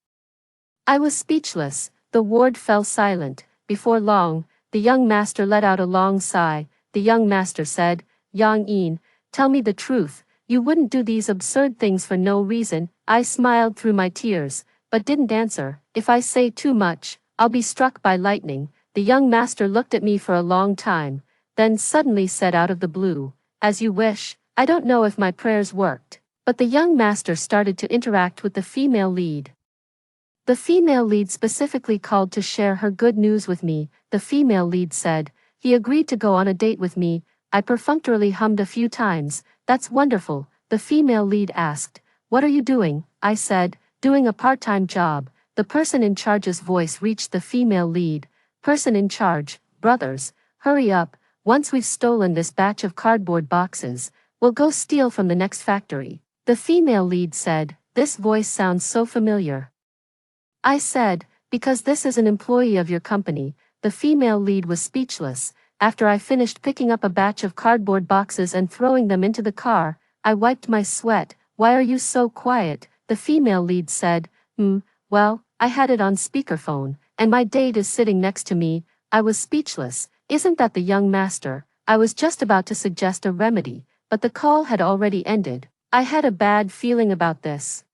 I was speechless. The ward fell silent. Before long, the young master let out a long sigh. The young master said, "Yang In, tell me the truth. You wouldn't do these absurd things for no reason." I smiled through my tears, but didn't answer. "If I say too much, I'll be struck by lightning." The young master looked at me for a long time, then suddenly said out of the blue, "As you wish." I don't know if my prayers worked, but the young master started to interact with the female lead. The female lead specifically called to share her good news with me. The female lead said, "He agreed to go on a date with me." I perfunctorily hummed a few times. "That's wonderful." The female lead asked, "What are you doing?" I said, "Doing a part-time job." The person in charge's voice reached the female lead. "Person in charge, brothers, hurry up. Once we've stolen this batch of cardboard boxes, we'll go steal from the next factory." The female lead said, "This voice sounds so familiar." I said, "Because this is an employee of your company." The female lead was speechless. After I finished picking up a batch of cardboard boxes and throwing them into the car, I wiped my sweat. "Why are you so quiet?" The female lead said, Well, I had it on speakerphone, and my date is sitting next to me." I was speechless. "Isn't that the young master?" I was just about to suggest a remedy, but the call had already ended. I had a bad feeling about this.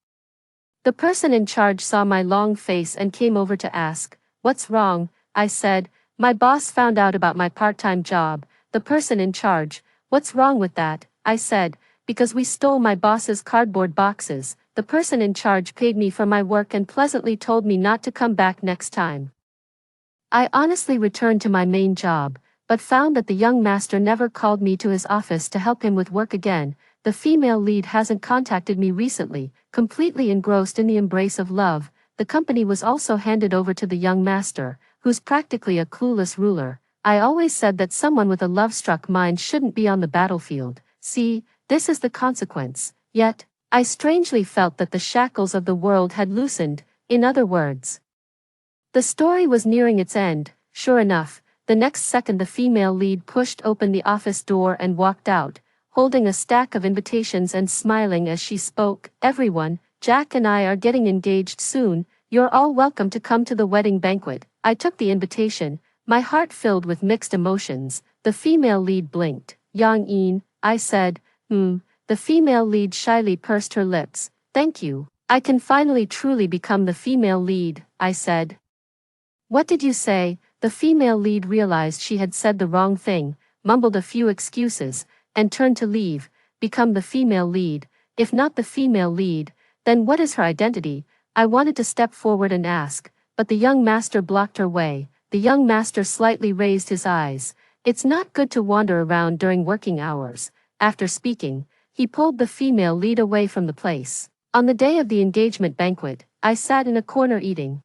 The person in charge saw my long face and came over to ask, "What's wrong?" I said, "My boss found out about my part-time job." The person in charge, "What's wrong with that?" I said, "Because we stole my boss's cardboard boxes." The person in charge paid me for my work and pleasantly told me not to come back next time. I honestly returned to my main job, but found that the young master never called me to his office to help him with work again. The female lead hasn't contacted me recently. Completely engrossed in the embrace of love, the company was also handed over to the young master, who's practically a clueless ruler. I always said that someone with a love-struck mind shouldn't be on the battlefield. See, this is the consequence. Yet, I strangely felt that the shackles of the world had loosened. In other words, the story was nearing its end. Sure enough, the next second the female lead pushed open the office door and walked out, holding a stack of invitations and smiling as she spoke. "Everyone, Jack and I are getting engaged soon. You're all welcome to come to the wedding banquet." I took the invitation, my heart filled with mixed emotions. The female lead blinked. "Yang In," I said, The female lead shyly pursed her lips. Thank you. I can finally truly become the female lead, I said. What did you say? The female lead realized she had said the wrong thing, mumbled a few excuses, and turned to leave. Become the female lead. If not the female lead, then what is her identity? I wanted to step forward and ask, but the young master blocked her way. The young master slightly raised his eyes. It's not good to wander around during working hours. After speaking, he pulled the female lead away from the place. On the day of the engagement banquet, I sat in a corner eating.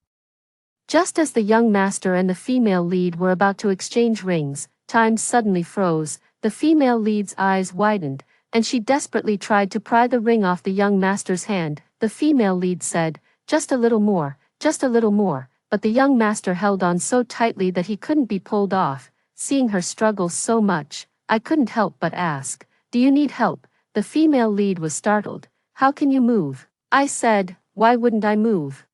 Just as the young master and the female lead were about to exchange rings, time suddenly froze. The female lead's eyes widened, and she desperately tried to pry the ring off the young master's hand. The female lead said, just a little more, but the young master held on so tightly that he couldn't be pulled off. Seeing her struggle so much, I couldn't help but ask, do you need help? The female lead was startled. How can you move? I said, why wouldn't I move?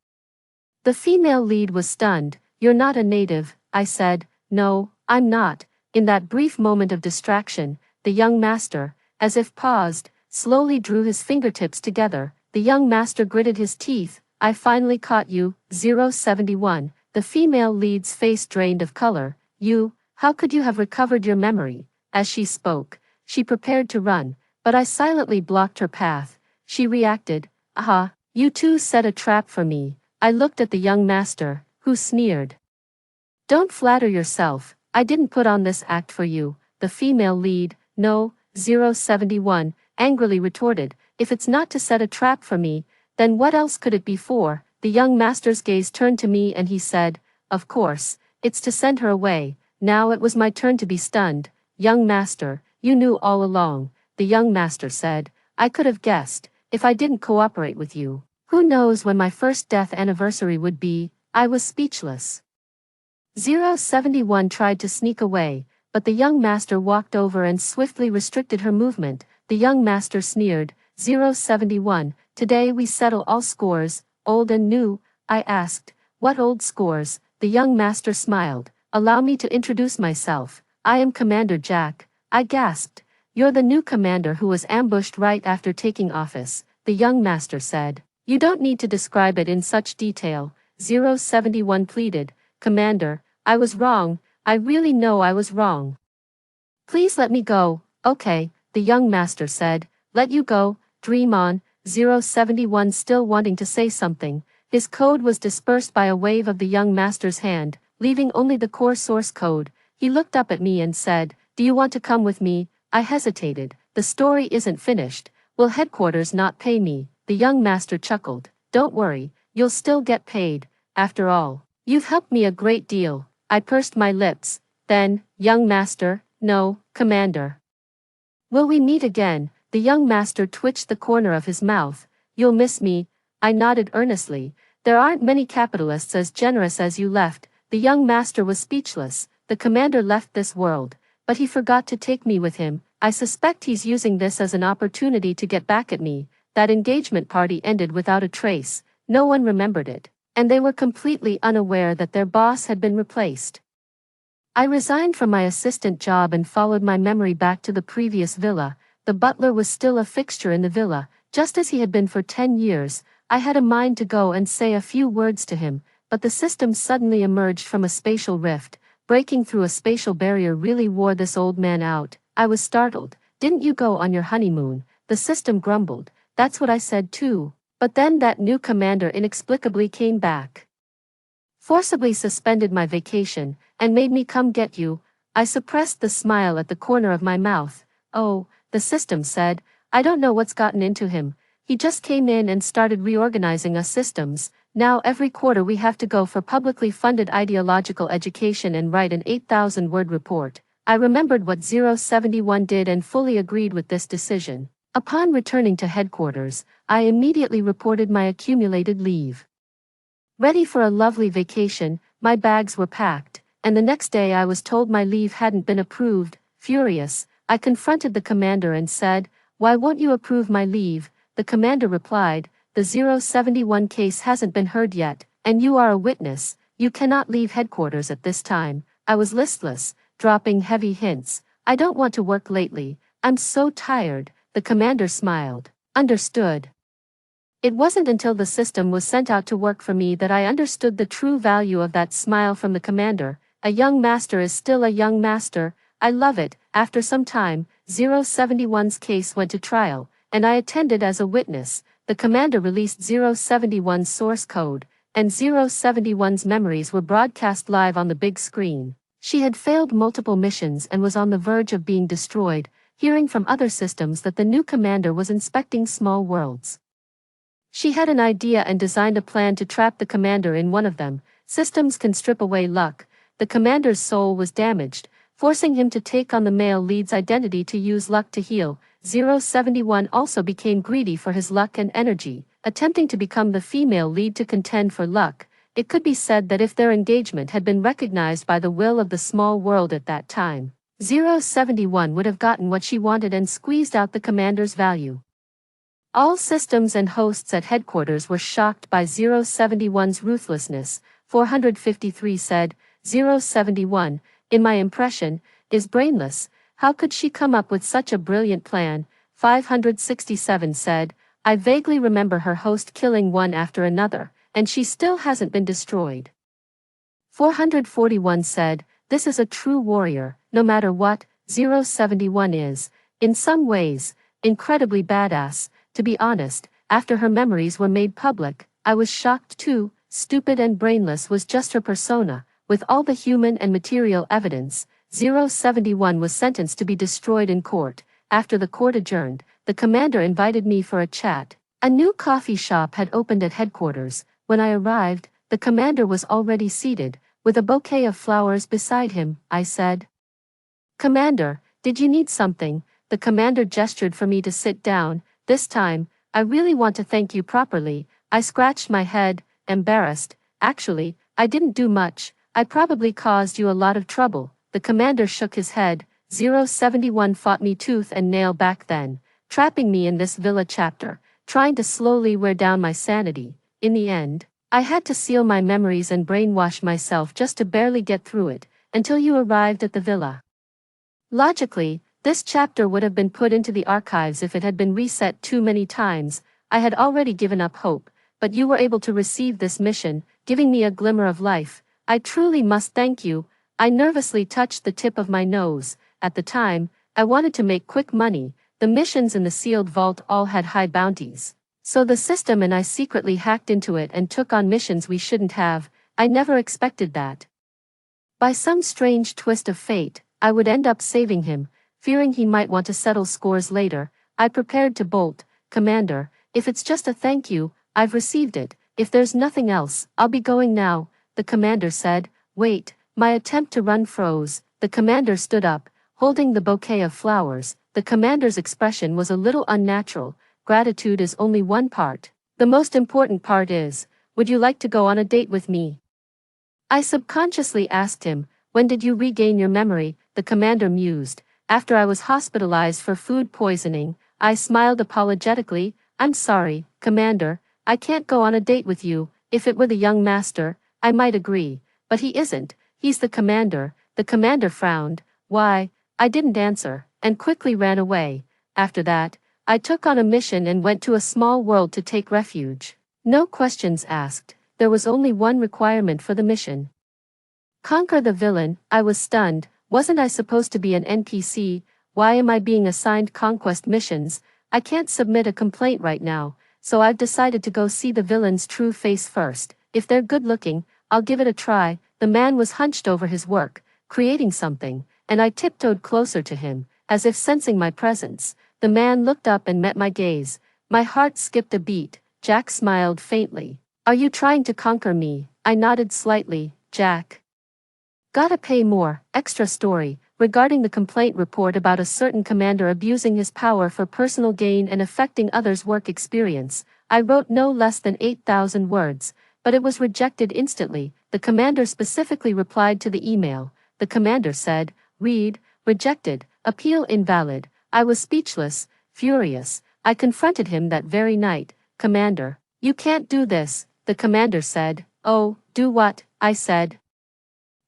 The female lead was stunned. You're not a native, I said. No, I'm not. In that brief moment of distraction, the young master, as if paused, slowly drew his fingertips together. The young master gritted his teeth. I finally caught you, 071. The female lead's face drained of color. You, how could you have recovered your memory? As she spoke, she prepared to run, but I silently blocked her path. She reacted, aha, you two set a trap for me. I looked at the young master, who sneered. Don't flatter yourself, I didn't put on this act for you. The female lead, no, 071, angrily retorted, if it's not to set a trap for me, then what else could it be for? The young master's gaze turned to me and he said, of course, it's to send her away. Now it was my turn to be stunned. Young master, you knew all along, the young master said. I could have guessed, if I didn't cooperate with you. Who knows when my first death anniversary would be? I was speechless. 071 tried to sneak away, but the young master walked over and swiftly restricted her movement. The young master sneered, 071, today we settle all scores, old and new. I asked, what old scores? The young master smiled. Allow me to introduce myself. I am Commander Jack. I gasped. You're the new commander who was ambushed right after taking office, the young master said. You don't need to describe it in such detail, 071 pleaded. Commander, I was wrong, I really know I was wrong. Please let me go. Okay, the young master said. Let you go, dream on. 071 still wanting to say something. His code was dispersed by a wave of the young master's hand, leaving only the core source code. He looked up at me and said, do you want to come with me? I hesitated. The story isn't finished. Will headquarters not pay me? The young master chuckled. Don't worry, you'll still get paid. After all, you've helped me a great deal. I pursed my lips. Then, young master, no, commander. Will we meet again? The young master twitched the corner of his mouth. You'll miss me. I nodded earnestly. There aren't many capitalists as generous as you left. The young master was speechless. The commander left this world, but he forgot to take me with him. I suspect he's using this as an opportunity to get back at me. That engagement party ended without a trace. No one remembered it, and they were completely unaware that their boss had been replaced. I resigned from my assistant job and followed my memory back to the previous villa. The butler was still a fixture in the villa, just as he had been for 10 years. I had a mind to go and say a few words to him, but the system suddenly emerged from a spatial rift. Breaking through a spatial barrier really wore this old man out. I was startled. Didn't you go on your honeymoon? The system grumbled. That's what I said too. But then that new commander inexplicably came back. Forcibly suspended my vacation, and made me come get you. I suppressed the smile at the corner of my mouth. Oh, the system said, I don't know what's gotten into him. He just came in and started reorganizing us systems. Now every quarter we have to go for publicly funded ideological education and write an 8,000-word report. I remembered what 071 did and fully agreed with this decision. Upon returning to headquarters, I immediately reported my accumulated leave. Ready for a lovely vacation, my bags were packed, and the next day I was told my leave hadn't been approved. Furious, I confronted the commander and said, why won't you approve my leave? The commander replied, the 071 case hasn't been heard yet, and you are a witness. You cannot leave headquarters at this time. I was listless, dropping heavy hints. I don't want to work lately. I'm so tired. The commander smiled. Understood. It wasn't until the system was sent out to work for me that I understood the true value of that smile from the commander. A young master is still a young master. I love it. After some time, 071's case went to trial, and I attended as a witness. The commander released 071's source code, and 071's memories were broadcast live on the big screen. She had failed multiple missions and was on the verge of being destroyed, hearing from other systems that the new commander was inspecting small worlds. She had an idea and designed a plan to trap the commander in one of them. Systems can strip away luck. The commander's soul was damaged, forcing him to take on the male lead's identity to use luck to heal. 071 also became greedy for his luck and energy, attempting to become the female lead to contend for luck. It could be said that if their engagement had been recognized by the will of the small world at that time, 071 would have gotten what she wanted and squeezed out the commander's value. All systems and hosts at headquarters were shocked by 071's ruthlessness. 453 said, 071, in my impression, is brainless. How could she come up with such a brilliant plan? 567 said, I vaguely remember her host killing one after another, and she still hasn't been destroyed. 441 said, this is a true warrior, no matter what. 071 is, in some ways, incredibly badass. To be honest, after her memories were made public, I was shocked too. Stupid and brainless was just her persona. With all the human and material evidence, 071 was sentenced to be destroyed in court. After the court adjourned, the commander invited me for a chat. A new coffee shop had opened at headquarters. When I arrived, the commander was already seated, with a bouquet of flowers beside him. I said, Commander, did you need something? The commander gestured for me to sit down. This time, I really want to thank you properly. I scratched my head, embarrassed. Actually, I didn't do much. I probably caused you a lot of trouble. The commander shook his head. 071 fought me tooth and nail back then, trapping me in this villa chapter, trying to slowly wear down my sanity. In the end, I had to seal my memories and brainwash myself just to barely get through it, until you arrived at the villa. Logically, this chapter would have been put into the archives if it had been reset too many times. I had already given up hope, but you were able to receive this mission, giving me a glimmer of life. I truly must thank you. I nervously touched the tip of my nose. At the time, I wanted to make quick money. The missions in the sealed vault all had high bounties. So the system and I secretly hacked into it and took on missions we shouldn't have. I never expected that. By some strange twist of fate, I would end up saving him. Fearing he might want to settle scores later, I prepared to bolt. Commander, if it's just a thank you, I've received it. If there's nothing else, I'll be going now. The commander said. Wait, my attempt to run froze. The commander stood up, holding the bouquet of flowers. The commander's expression was a little unnatural. Gratitude is only one part. The most important part is, would you like to go on a date with me? I subconsciously asked him, when did you regain your memory? The commander mused. After I was hospitalized for food poisoning. I smiled apologetically. I'm sorry, Commander, I can't go on a date with you. If it were the young master, I might agree. But he isn't. He's the commander. The commander frowned. Why? I didn't answer, and quickly ran away. After that, I took on a mission and went to a small world to take refuge. No questions asked. There was only one requirement for the mission. Conquer the villain. I was stunned. Wasn't I supposed to be an NPC? Why am I being assigned conquest missions? I can't submit a complaint right now, so I've decided to go see the villain's true face first. If they're good looking, I'll give it a try. The man was hunched over his work, creating something, and I tiptoed closer to him, as if sensing my presence. The man looked up and met my gaze. My heart skipped a beat. Jack smiled faintly. Are you trying to conquer me? I nodded slightly. Jack. Gotta pay more. Extra story, regarding the complaint report about a certain commander abusing his power for personal gain and affecting others' work experience. I wrote no less than 8,000 words, but it was rejected instantly. The commander specifically replied to the email. The commander said, read, rejected, appeal invalid. I was speechless, furious. I confronted him that very night. Commander, you can't do this, the commander said. Oh, do what? I said.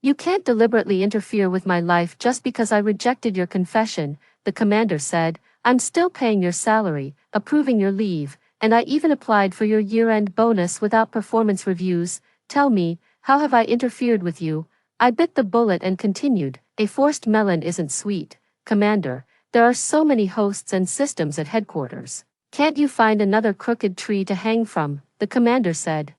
You can't deliberately interfere with my life just because I rejected your confession, the commander said. I'm still paying your salary, approving your leave, and I even applied for your year-end bonus without performance reviews. Tell me, how have I interfered with you? I bit the bullet and continued, a forced melon isn't sweet, Commander. There are so many hosts and systems at headquarters. Can't you find another crooked tree to hang from? The commander said.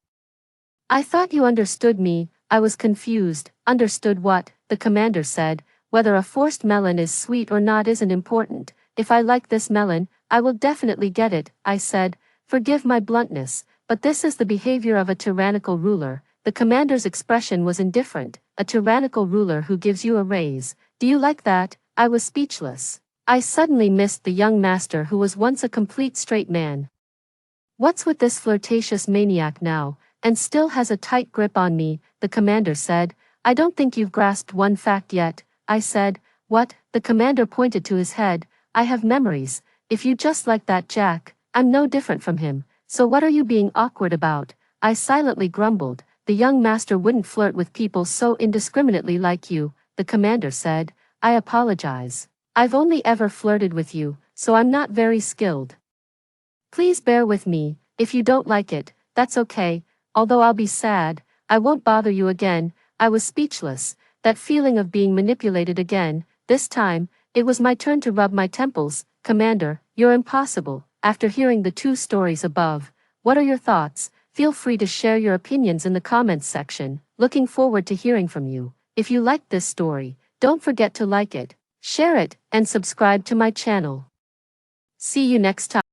I thought you understood me. I was confused. Understood what? The commander said. Whether a forced melon is sweet or not isn't important. If I like this melon, I will definitely get it, I said. Forgive my bluntness, but this is the behavior of a tyrannical ruler. The commander's expression was indifferent. A tyrannical ruler who gives you a raise. Do you like that? I was speechless. I suddenly missed the young master who was once a complete straight man. What's with this flirtatious maniac now, and still has a tight grip on me, the commander said. I don't think you've grasped one fact yet, I said. What? The commander pointed to his head. I have memories. If you just like that Jack, I'm no different from him. So what are you being awkward about? I silently grumbled. The young master wouldn't flirt with people so indiscriminately like you, the commander said. I apologize. I've only ever flirted with you, so I'm not very skilled. Please bear with me. If you don't like it, that's okay, although I'll be sad. I won't bother you again. I was speechless. That feeling of being manipulated again. This time, it was my turn to rub my temples. Commander, you're impossible. After hearing the two stories above, what are your thoughts? Feel free to share your opinions in the comments section. Looking forward to hearing from you. If you liked this story, don't forget to like it, share it, and subscribe to my channel. See you next time.